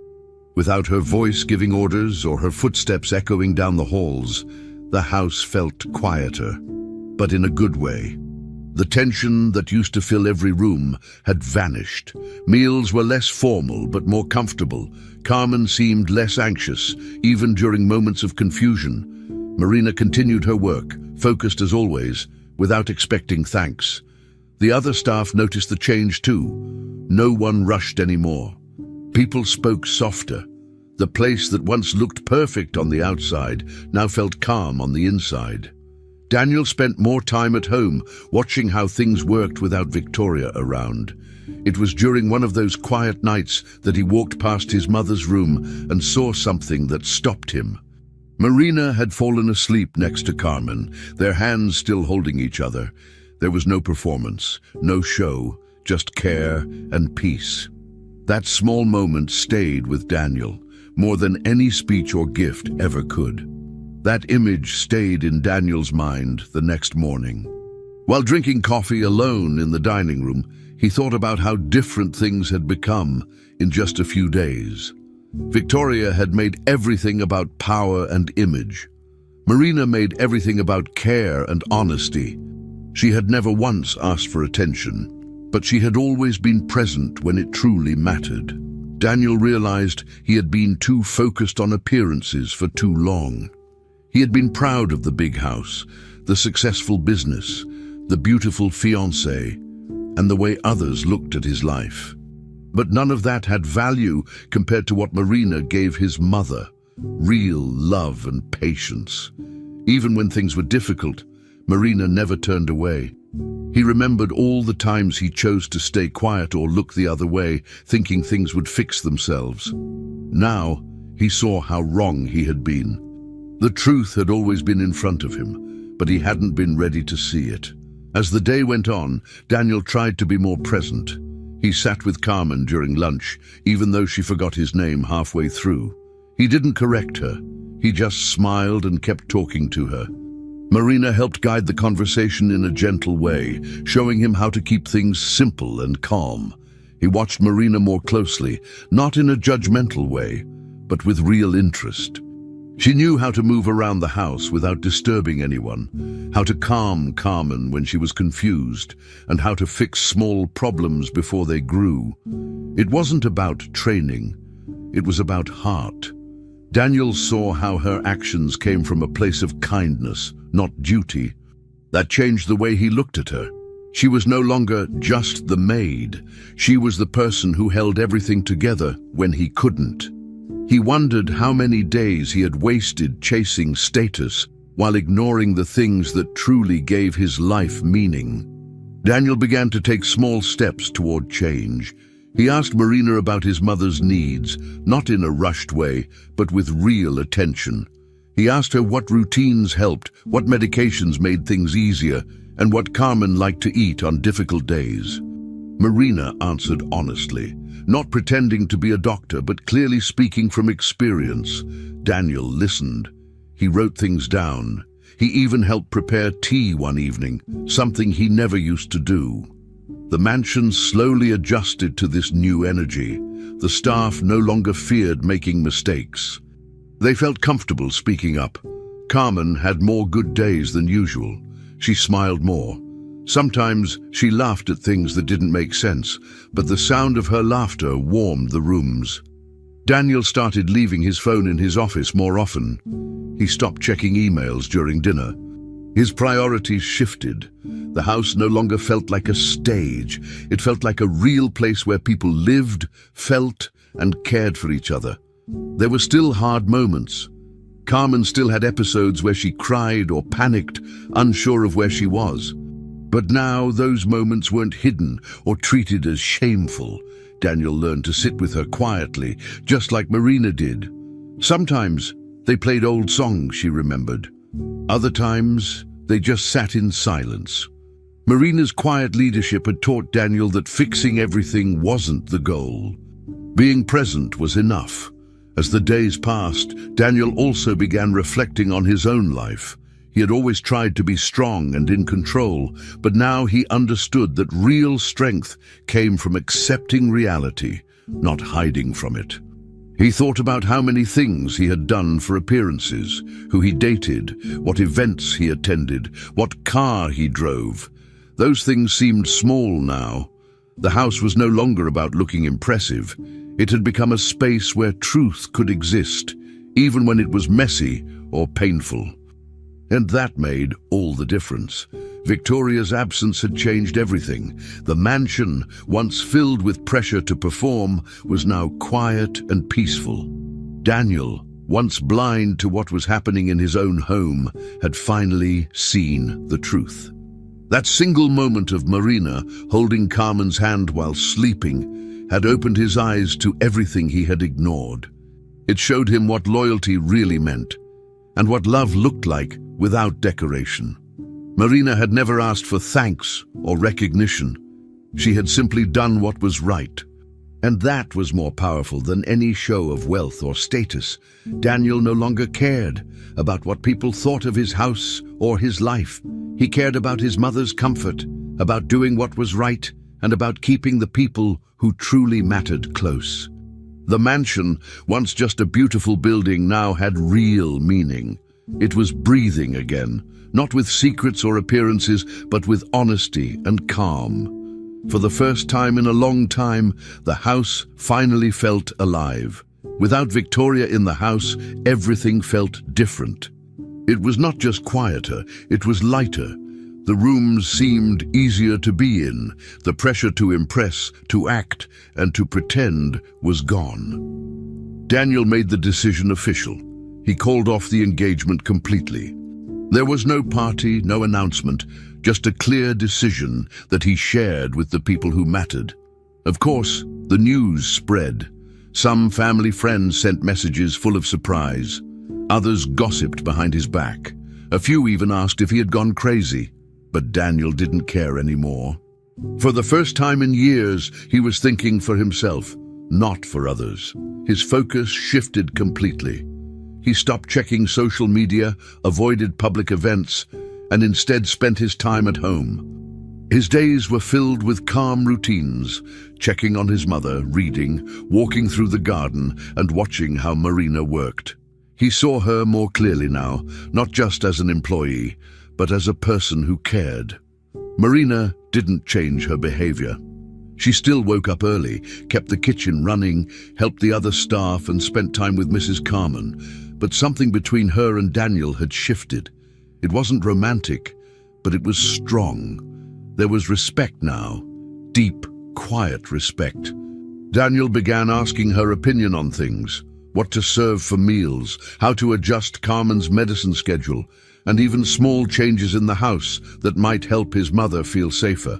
Speaker 1: Without her voice giving orders or her footsteps echoing down the halls, the house felt quieter, but in a good way. The tension that used to fill every room had vanished. Meals were less formal but more comfortable. Carmen seemed less anxious, even during moments of confusion. Marina continued her work, focused as always, without expecting thanks. The other staff noticed the change too. No one rushed anymore. People spoke softer. The place that once looked perfect on the outside now felt calm on the inside. Daniel spent more time at home, watching how things worked without Victoria around. It was during one of those quiet nights that he walked past his mother's room and saw something that stopped him. Marina had fallen asleep next to Carmen, their hands still holding each other. There was no performance, no show, just care and peace. That small moment stayed with Daniel, more than any speech or gift ever could. That image stayed in Daniel's mind the next morning. While drinking coffee alone in the dining room, he thought about how different things had become in just a few days. Victoria had made everything about power and image. Marina made everything about care and honesty. She had never once asked for attention, but she had always been present when it truly mattered. Daniel realized he had been too focused on appearances for too long. He had been proud of the big house, the successful business, the beautiful fiancée, and the way others looked at his life. But none of that had value compared to what Marina gave his mother, real love and patience. Even when things were difficult, Marina never turned away. He remembered all the times he chose to stay quiet or look the other way, thinking things would fix themselves. Now, he saw how wrong he had been. The truth had always been in front of him, but he hadn't been ready to see it. As the day went on, Daniel tried to be more present. He sat with Carmen during lunch, even though she forgot his name halfway through. He didn't correct her. He just smiled and kept talking to her. Marina helped guide the conversation in a gentle way, showing him how to keep things simple and calm. He watched Marina more closely, not in a judgmental way, but with real interest. She knew how to move around the house without disturbing anyone, how to calm Carmen when she was confused, and how to fix small problems before they grew. It wasn't about training, it was about heart. Daniel saw how her actions came from a place of kindness, not duty. That changed the way he looked at her. She was no longer just the maid. She was the person who held everything together when he couldn't. He wondered how many days he had wasted chasing status while ignoring the things that truly gave his life meaning. Daniel began to take small steps toward change. He asked Marina about his mother's needs, not in a rushed way, but with real attention. He asked her what routines helped, what medications made things easier, and what Carmen liked to eat on difficult days. Marina answered honestly, not pretending to be a doctor, but clearly speaking from experience. Daniel listened. He wrote things down. He even helped prepare tea one evening, something he never used to do. The mansion slowly adjusted to this new energy. The staff no longer feared making mistakes. They felt comfortable speaking up. Carmen had more good days than usual. She smiled more. Sometimes she laughed at things that didn't make sense, but the sound of her laughter warmed the rooms. Daniel started leaving his phone in his office more often. He stopped checking emails during dinner. His priorities shifted. The house no longer felt like a stage. It felt like a real place where people lived, felt, and cared for each other. There were still hard moments. Carmen still had episodes where she cried or panicked, unsure of where she was. But now those moments weren't hidden or treated as shameful. Daniel learned to sit with her quietly, just like Marina did. Sometimes they played old songs she remembered. Other times they just sat in silence. Marina's quiet leadership had taught Daniel that fixing everything wasn't the goal. Being present was enough. As the days passed, Daniel also began reflecting on his own life. He had always tried to be strong and in control, but now he understood that real strength came from accepting reality, not hiding from it. He thought about how many things he had done for appearances, who he dated, what events he attended, what car he drove. Those things seemed small now. The house was no longer about looking impressive. It had become a space where truth could exist, even when it was messy or painful. And that made all the difference. Victoria's absence had changed everything. The mansion, once filled with pressure to perform, was now quiet and peaceful. Daniel, once blind to what was happening in his own home, had finally seen the truth. That single moment of Marina holding Carmen's hand while sleeping had opened his eyes to everything he had ignored. It showed him what loyalty really meant, and what love looked like without decoration. Marina had never asked for thanks or recognition. She had simply done what was right. And that was more powerful than any show of wealth or status. Daniel no longer cared about what people thought of his house or his life. He cared about his mother's comfort, about doing what was right, and about keeping the people who truly mattered close. The mansion, once just a beautiful building, now had real meaning. It was breathing again, not with secrets or appearances, but with honesty and calm. For the first time in a long time, the house finally felt alive. Without Victoria in the house, everything felt different. It was not just quieter, it was lighter. The rooms seemed easier to be in. The pressure to impress, to act, and to pretend was gone. Daniel made the decision official. He called off the engagement completely. There was no party, no announcement, just a clear decision that he shared with the people who mattered. Of course, the news spread. Some family friends sent messages full of surprise. Others gossiped behind his back. A few even asked if he had gone crazy. But Daniel didn't care anymore. For the first time in years, he was thinking for himself, not for others. His focus shifted completely. He stopped checking social media, avoided public events, and instead spent his time at home. His days were filled with calm routines, checking on his mother, reading, walking through the garden, and watching how Marina worked. He saw her more clearly now, not just as an employee, but as a person who cared. Marina didn't change her behavior. She still woke up early, kept the kitchen running, helped the other staff, and spent time with Mrs. Carmen. But something between her and Daniel had shifted. It wasn't romantic, but it was strong. There was respect now, deep, quiet respect. Daniel began asking her opinion on things, what to serve for meals, how to adjust Carmen's medicine schedule, and even small changes in the house that might help his mother feel safer.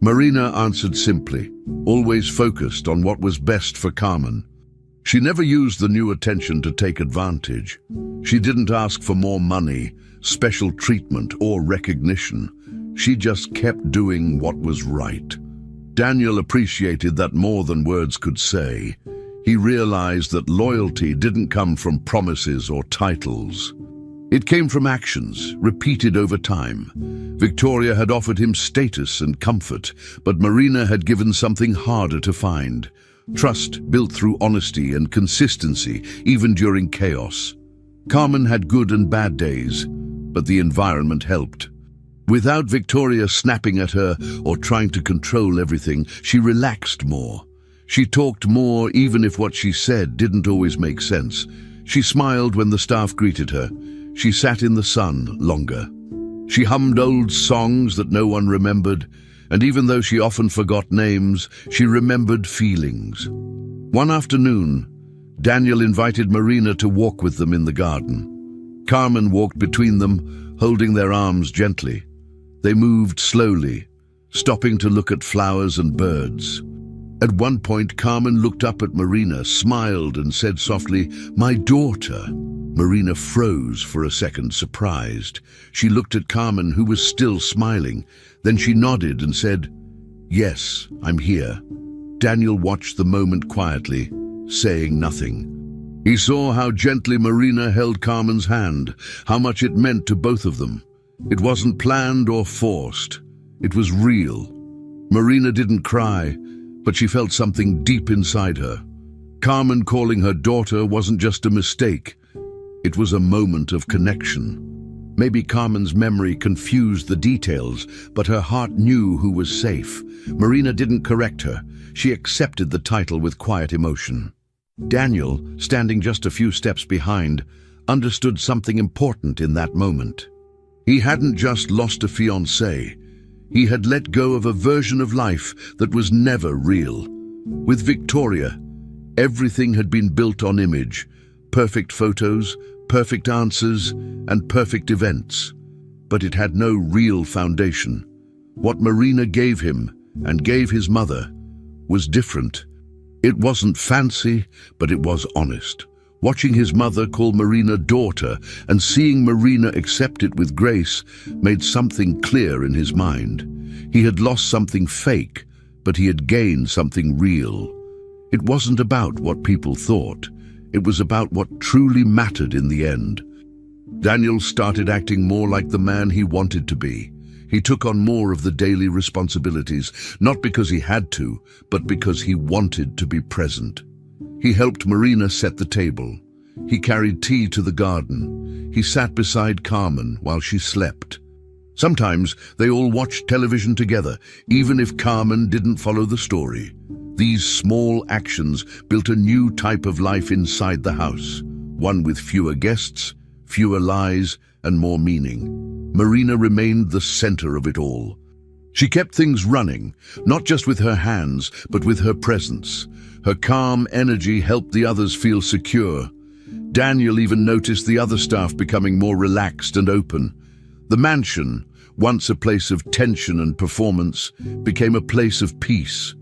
Speaker 1: Marina answered simply, always focused on what was best for Carmen. She never used the new attention to take advantage. She didn't ask for more money, special treatment, or recognition. She just kept doing what was right. Daniel appreciated that more than words could say. He realized that loyalty didn't come from promises or titles. It came from actions, repeated over time. Victoria had offered him status and comfort, but Marina had given something harder to find. Trust built through honesty and consistency, even during chaos. Carmen had good and bad days, but the environment helped. Without Victoria snapping at her or trying to control everything, she relaxed more. She talked more even if what she said didn't always make sense. She smiled when the staff greeted her. She sat in the sun longer. She hummed old songs that no one remembered, and even though she often forgot names, she remembered feelings. One afternoon, Daniel invited Marina to walk with them in the garden. Carmen walked between them, holding their arms gently. They moved slowly, stopping to look at flowers and birds. At one point, Carmen looked up at Marina, smiled, and said softly, "My daughter." Marina froze for a second, surprised. She looked at Carmen, who was still smiling. Then she nodded and said, "Yes, I'm here." Daniel watched the moment quietly, saying nothing. He saw how gently Marina held Carmen's hand, how much it meant to both of them. It wasn't planned or forced. It was real. Marina didn't cry, but she felt something deep inside her. Carmen calling her daughter wasn't just a mistake. It was a moment of connection. Maybe Carmen's memory confused the details, but her heart knew who was safe. Marina didn't correct her. She accepted the title with quiet emotion. Daniel, standing just a few steps behind, understood something important in that moment. He hadn't just lost a fiancée. He had let go of a version of life that was never real. With Victoria, everything had been built on image. Perfect photos, perfect answers, and perfect events. But it had no real foundation. What Marina gave him, and gave his mother, was different. It wasn't fancy, but it was honest. Watching his mother call Marina daughter and seeing Marina accept it with grace made something clear in his mind. He had lost something fake, but he had gained something real. It wasn't about what people thought. It was about what truly mattered in the end. Daniel started acting more like the man he wanted to be. He took on more of the daily responsibilities, not because he had to, but because he wanted to be present. He helped Marina set the table. He carried tea to the garden. He sat beside Carmen while she slept. Sometimes they all watched television together, even if Carmen didn't follow the story. These small actions built a new type of life inside the house, one with fewer guests, fewer lies, and more meaning. Marina remained the center of it all. She kept things running, not just with her hands, but with her presence. Her calm energy helped the others feel secure. Daniel even noticed the other staff becoming more relaxed and open. The mansion, once a place of tension and performance, became a place of peace.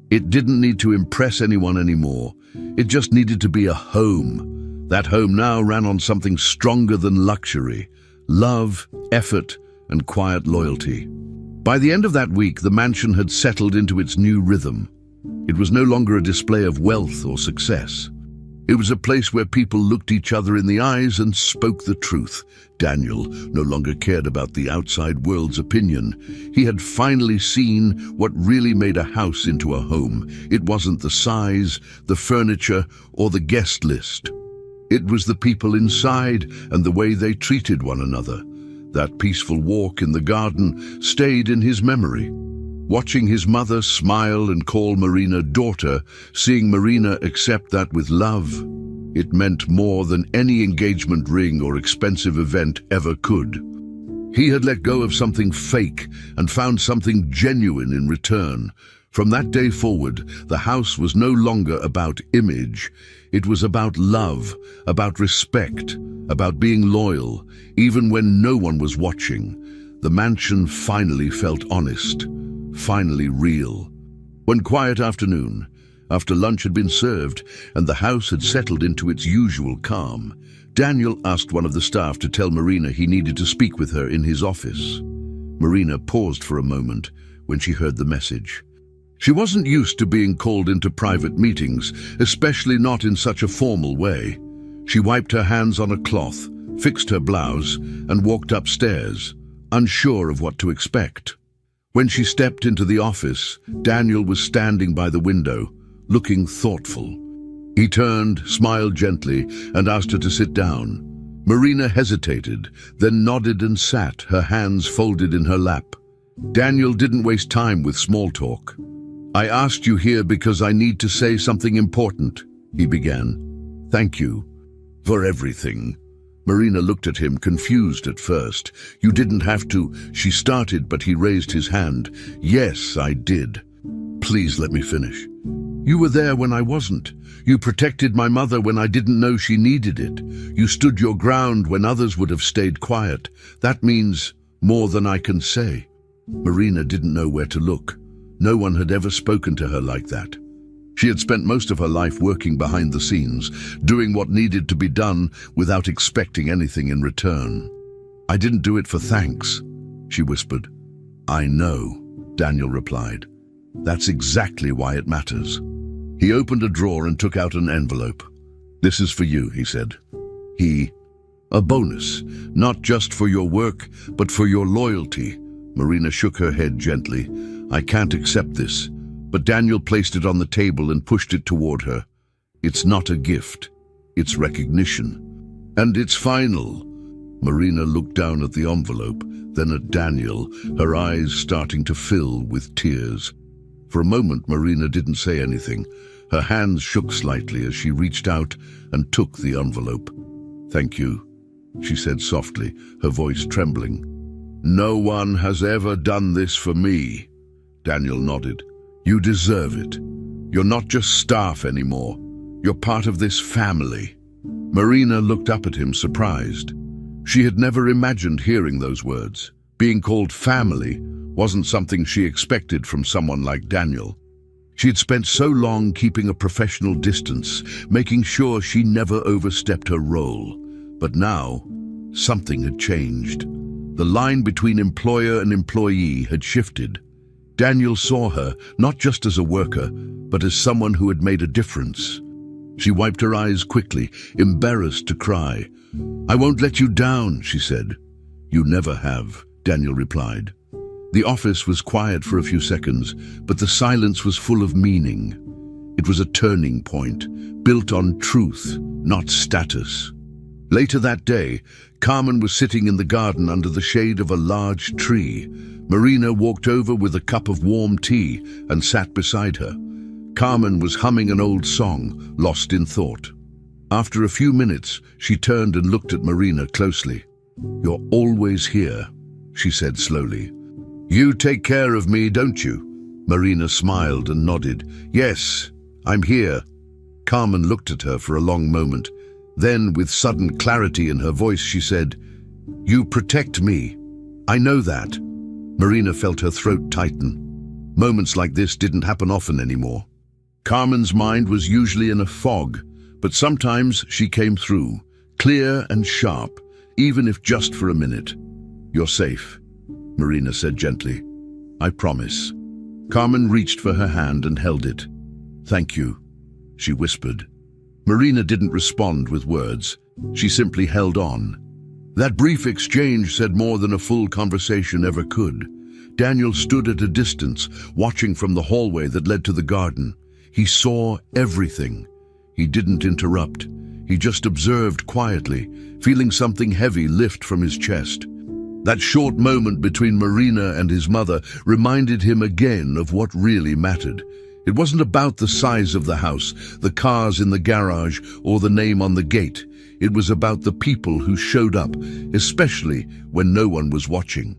Speaker 1: It didn't need to impress anyone anymore. It just needed to be a home. That home now ran on something stronger than luxury: love, effort, and quiet loyalty. By the end of that week, the mansion had settled into its new rhythm. It was no longer a display of wealth or success. It was a place where people looked each other in the eyes and spoke the truth. Daniel no longer cared about the outside world's opinion. He had finally seen what really made a house into a home. It wasn't the size, the furniture, or the guest list. It was the people inside and the way they treated one another. That peaceful walk in the garden stayed in his memory. Watching his mother smile and call Marina daughter, seeing Marina accept that with love, it meant more than any engagement ring or expensive event ever could. He had let go of something fake and found something genuine in return. From that day forward, the house was no longer about image. It was about love, about respect, about being loyal, even when no one was watching. The mansion finally felt honest, finally real. One quiet afternoon, after lunch had been served and the house had settled into its usual calm, Daniel asked one of the staff to tell Marina he needed to speak with her in his office. Marina paused for a moment when she heard the message. She wasn't used to being called into private meetings, especially not in such a formal way. She wiped her hands on a cloth, fixed her blouse, and walked upstairs, unsure of what to expect. When she stepped into the office, Daniel was standing by the window, looking thoughtful. He turned, smiled gently, and asked her to sit down. Marina hesitated, then nodded and sat, her hands folded in her lap. Daniel didn't waste time with small talk. "I asked you here because I need to say something important," he began. "Thank you for everything." Marina looked at him, confused at first. "You didn't have to," she started, but he raised his hand. "Yes, I did. Please let me finish. You were there when I wasn't. You protected my mother when I didn't know she needed it. You stood your ground when others would have stayed quiet. That means more than I can say." Marina didn't know where to look. No one had ever spoken to her like that. She had spent most of her life working behind the scenes, doing what needed to be done without expecting anything in return. "I didn't do it for thanks," she whispered. "I know," Daniel replied. "That's exactly why it matters." He opened a drawer and took out an envelope. "This is for you," he said. "A bonus, not just for your work, but for your loyalty." Marina shook her head gently. "I can't accept this." But Daniel placed it on the table and pushed it toward her. "It's not a gift. It's recognition. And it's final." Marina looked down at the envelope, then at Daniel, her eyes starting to fill with tears. For a moment, Marina didn't say anything. Her hands shook slightly as she reached out and took the envelope. "Thank you," she said softly, her voice trembling. "No one has ever done this for me." Daniel nodded. "You deserve it. You're not just staff anymore. You're part of this family." Marina looked up at him, surprised. She had never imagined hearing those words. Being called family wasn't something she expected from someone like Daniel. She'd spent so long keeping a professional distance, making sure she never overstepped her role. But now, something had changed. The line between employer and employee had shifted. Daniel saw her not just as a worker, but as someone who had made a difference. She wiped her eyes quickly, embarrassed to cry. "I won't let you down," she said. "You never have," Daniel replied. The office was quiet for a few seconds, but the silence was full of meaning. It was a turning point, built on truth, not status. Later that day, Carmen was sitting in the garden under the shade of a large tree. Marina walked over with a cup of warm tea and sat beside her. Carmen was humming an old song, lost in thought. After a few minutes, she turned and looked at Marina closely. "You're always here," she said slowly. "You take care of me, don't you?" Marina smiled and nodded. "Yes, I'm here." Carmen looked at her for a long moment. Then, with sudden clarity in her voice, she said, "You protect me. I know that." Marina felt her throat tighten. Moments like this didn't happen often anymore. Carmen's mind was usually in a fog, but sometimes she came through, clear and sharp, even if just for a minute. "You're safe," Marina said gently. "I promise." Carmen reached for her hand and held it. "Thank you," she whispered. Marina didn't respond with words. She simply held on. That brief exchange said more than a full conversation ever could. Daniel stood at a distance, watching from the hallway that led to the garden. He saw everything. He didn't interrupt. He just observed quietly, feeling something heavy lift from his chest. That short moment between Marina and his mother reminded him again of what really mattered. It wasn't about the size of the house, the cars in the garage, or the name on the gate. It was about the people who showed up, especially when no one was watching.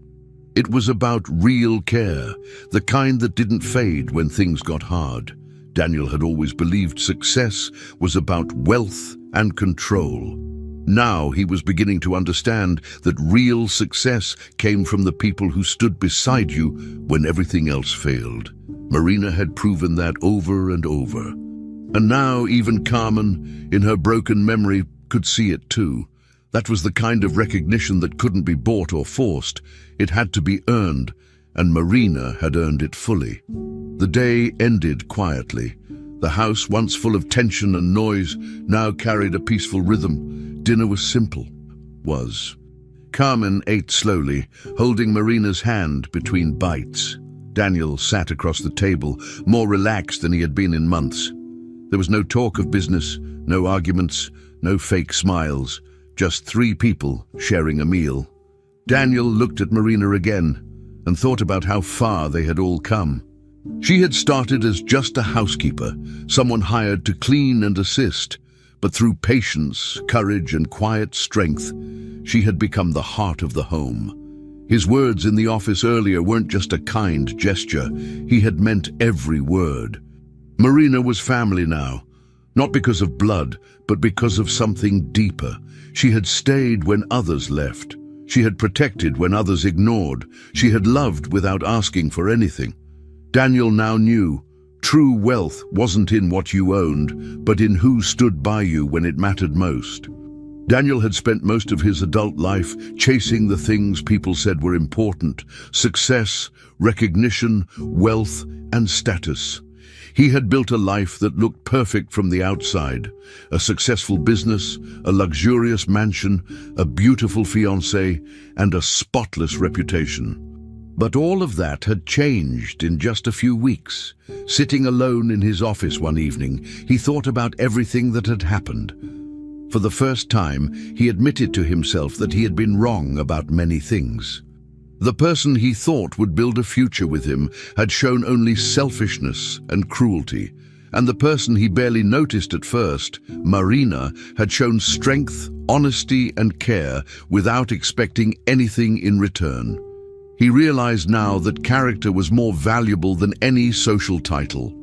Speaker 1: It was about real care, the kind that didn't fade when things got hard. Daniel had always believed success was about wealth and control. Now he was beginning to understand that real success came from the people who stood beside you when everything else failed. Marina had proven that over and over. And now even Carmen, in her broken memory, could see it too. That was the kind of recognition that couldn't be bought or forced. It had to be earned, and Marina had earned it fully. The day ended quietly. The house, once full of tension and noise, now carried a peaceful rhythm. Dinner was simple. Carmen ate slowly, holding Marina's hand between bites. Daniel sat across the table, more relaxed than he had been in months. There was no talk of business, no arguments, no fake smiles, just three people sharing a meal. Daniel looked at Marina again and thought about how far they had all come. She had started as just a housekeeper, someone hired to clean and assist, but through patience, courage, and quiet strength, she had become the heart of the home. His words in the office earlier weren't just a kind gesture. He had meant every word. Marina was family now, not because of blood, but because of something deeper. She had stayed when others left. She had protected when others ignored. She had loved without asking for anything. Daniel now knew true wealth wasn't in what you owned, but in who stood by you when it mattered most. Daniel had spent most of his adult life chasing the things people said were important: success, recognition, wealth, and status. He had built a life that looked perfect from the outside: a successful business, a luxurious mansion, a beautiful fiancée, and a spotless reputation. But all of that had changed in just a few weeks. Sitting alone in his office one evening, he thought about everything that had happened. For the first time, he admitted to himself that he had been wrong about many things. The person he thought would build a future with him had shown only selfishness and cruelty, and the person he barely noticed at first, Marina, had shown strength, honesty, and care without expecting anything in return. He realized now that character was more valuable than any social title.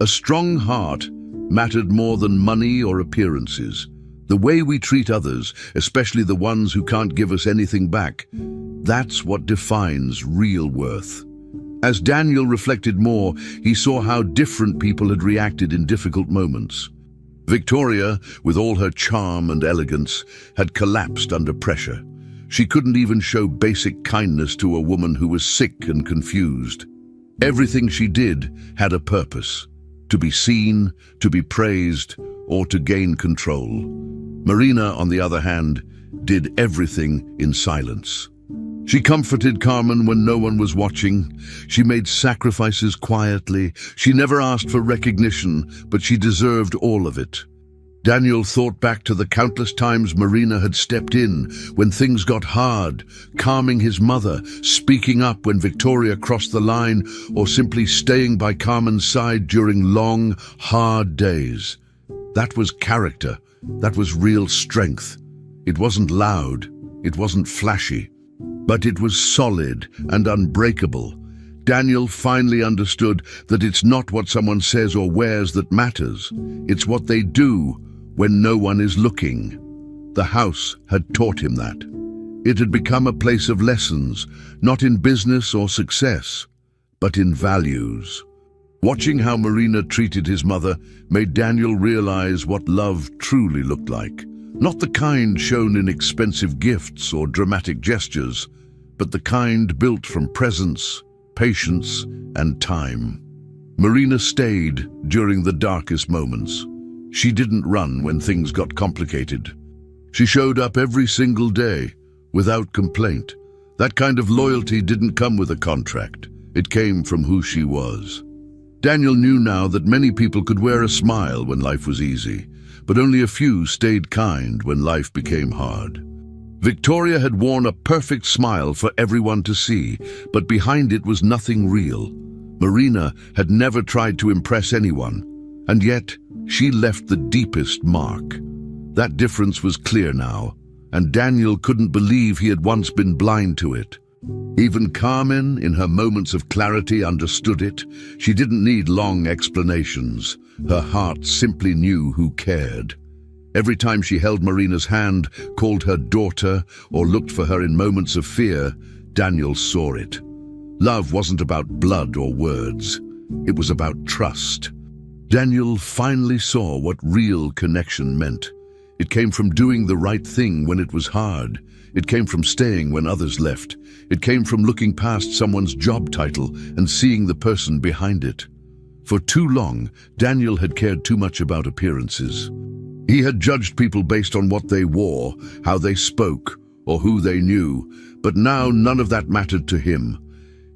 Speaker 1: A strong heart mattered more than money or appearances. The way we treat others, especially the ones who can't give us anything back, that's what defines real worth. As Daniel reflected more, he saw how different people had reacted in difficult moments. Victoria, with all her charm and elegance, had collapsed under pressure. She couldn't even show basic kindness to a woman who was sick and confused. Everything she did had a purpose: to be seen, to be praised, or to gain control. Marina, on the other hand, did everything in silence. She comforted Carmen when no one was watching. She made sacrifices quietly. She never asked for recognition, but she deserved all of it. Daniel thought back to the countless times Marina had stepped in when things got hard, calming his mother, speaking up when Victoria crossed the line, or simply staying by Carmen's side during long, hard days. That was character. That was real strength. It wasn't loud. It wasn't flashy. But it was solid and unbreakable. Daniel finally understood that it's not what someone says or wears that matters. It's what they do when no one is looking. The house had taught him that. It had become a place of lessons, not in business or success, but in values. Watching how Marina treated his mother made Daniel realize what love truly looked like. Not the kind shown in expensive gifts or dramatic gestures, but the kind built from presence, patience, and time. Marina stayed during the darkest moments. She didn't run when things got complicated. She showed up every single day, without complaint. That kind of loyalty didn't come with a contract. It came from who she was. Daniel knew now that many people could wear a smile when life was easy, but only a few stayed kind when life became hard. Victoria had worn a perfect smile for everyone to see, but behind it was nothing real. Marina had never tried to impress anyone, and yet she left the deepest mark. That difference was clear now, and Daniel couldn't believe he had once been blind to it. Even Carmen, in her moments of clarity, understood it. She didn't need long explanations. Her heart simply knew who cared. Every time she held Marina's hand, called her daughter, or looked for her in moments of fear, Daniel saw it. Love wasn't about blood or words. It was about trust. Daniel finally saw what real connection meant. It came from doing the right thing when it was hard. It came from staying when others left. It came from looking past someone's job title and seeing the person behind it. For too long, Daniel had cared too much about appearances. He had judged people based on what they wore, how they spoke, or who they knew, but now none of that mattered to him.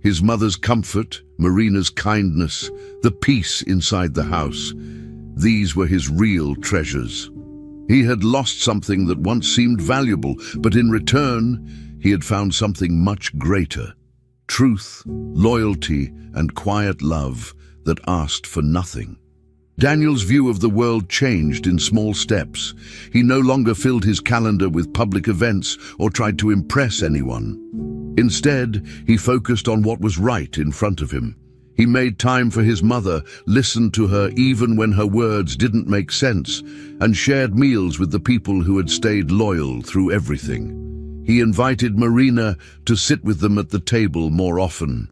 Speaker 1: His mother's comfort, Marina's kindness, the peace inside the house, these were his real treasures. He had lost something that once seemed valuable, but in return, he had found something much greater. Truth, loyalty, and quiet love that asked for nothing. Daniel's view of the world changed in small steps. He no longer filled his calendar with public events or tried to impress anyone. Instead, he focused on what was right in front of him. He made time for his mother, listened to her even when her words didn't make sense, and shared meals with the people who had stayed loyal through everything. He invited Marina to sit with them at the table more often.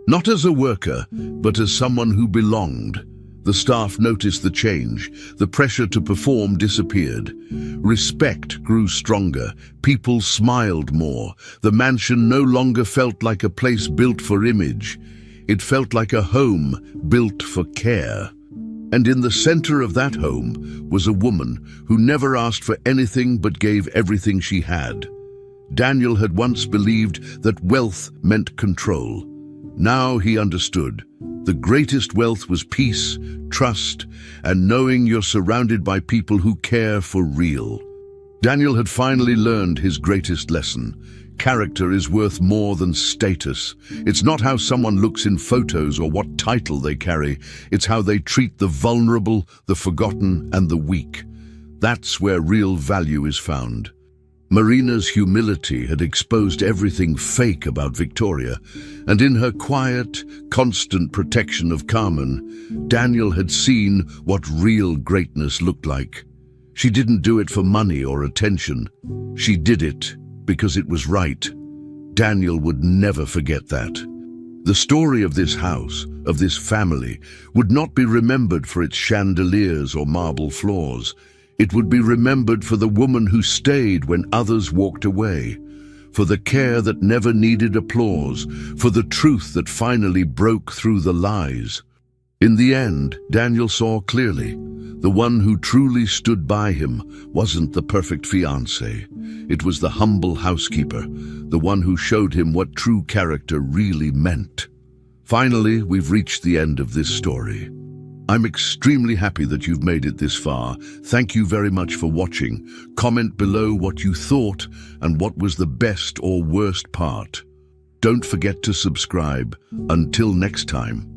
Speaker 1: Not as a worker, but as someone who belonged. The staff noticed the change. The pressure to perform disappeared. Respect grew stronger. People smiled more. The mansion no longer felt like a place built for image. It felt like a home built for care. And in the center of that home was a woman who never asked for anything but gave everything she had. Daniel had once believed that wealth meant control. Now he understood. The greatest wealth was peace, trust, and knowing you're surrounded by people who care for real. Daniel had finally learned his greatest lesson. Character is worth more than status. It's not how someone looks in photos or what title they carry. It's how they treat the vulnerable, the forgotten, and the weak. That's where real value is found. Marina's humility had exposed everything fake about Victoria, and in her quiet, constant protection of Carmen, Daniel had seen what real greatness looked like. She didn't do it for money or attention. She did it because it was right. Daniel would never forget that. The story of this house, of this family, would not be remembered for its chandeliers or marble floors. It would be remembered for the woman who stayed when others walked away, for the care that never needed applause, for the truth that finally broke through the lies. In the end, Daniel saw clearly. The one who truly stood by him wasn't the perfect fiancé. It was the humble housekeeper, the one who showed him what true character really meant. Finally, we've reached the end of this story. I'm extremely happy that you've made it this far. Thank you very much for watching. Comment below what you thought and what was the best or worst part. Don't forget to subscribe. Until next time.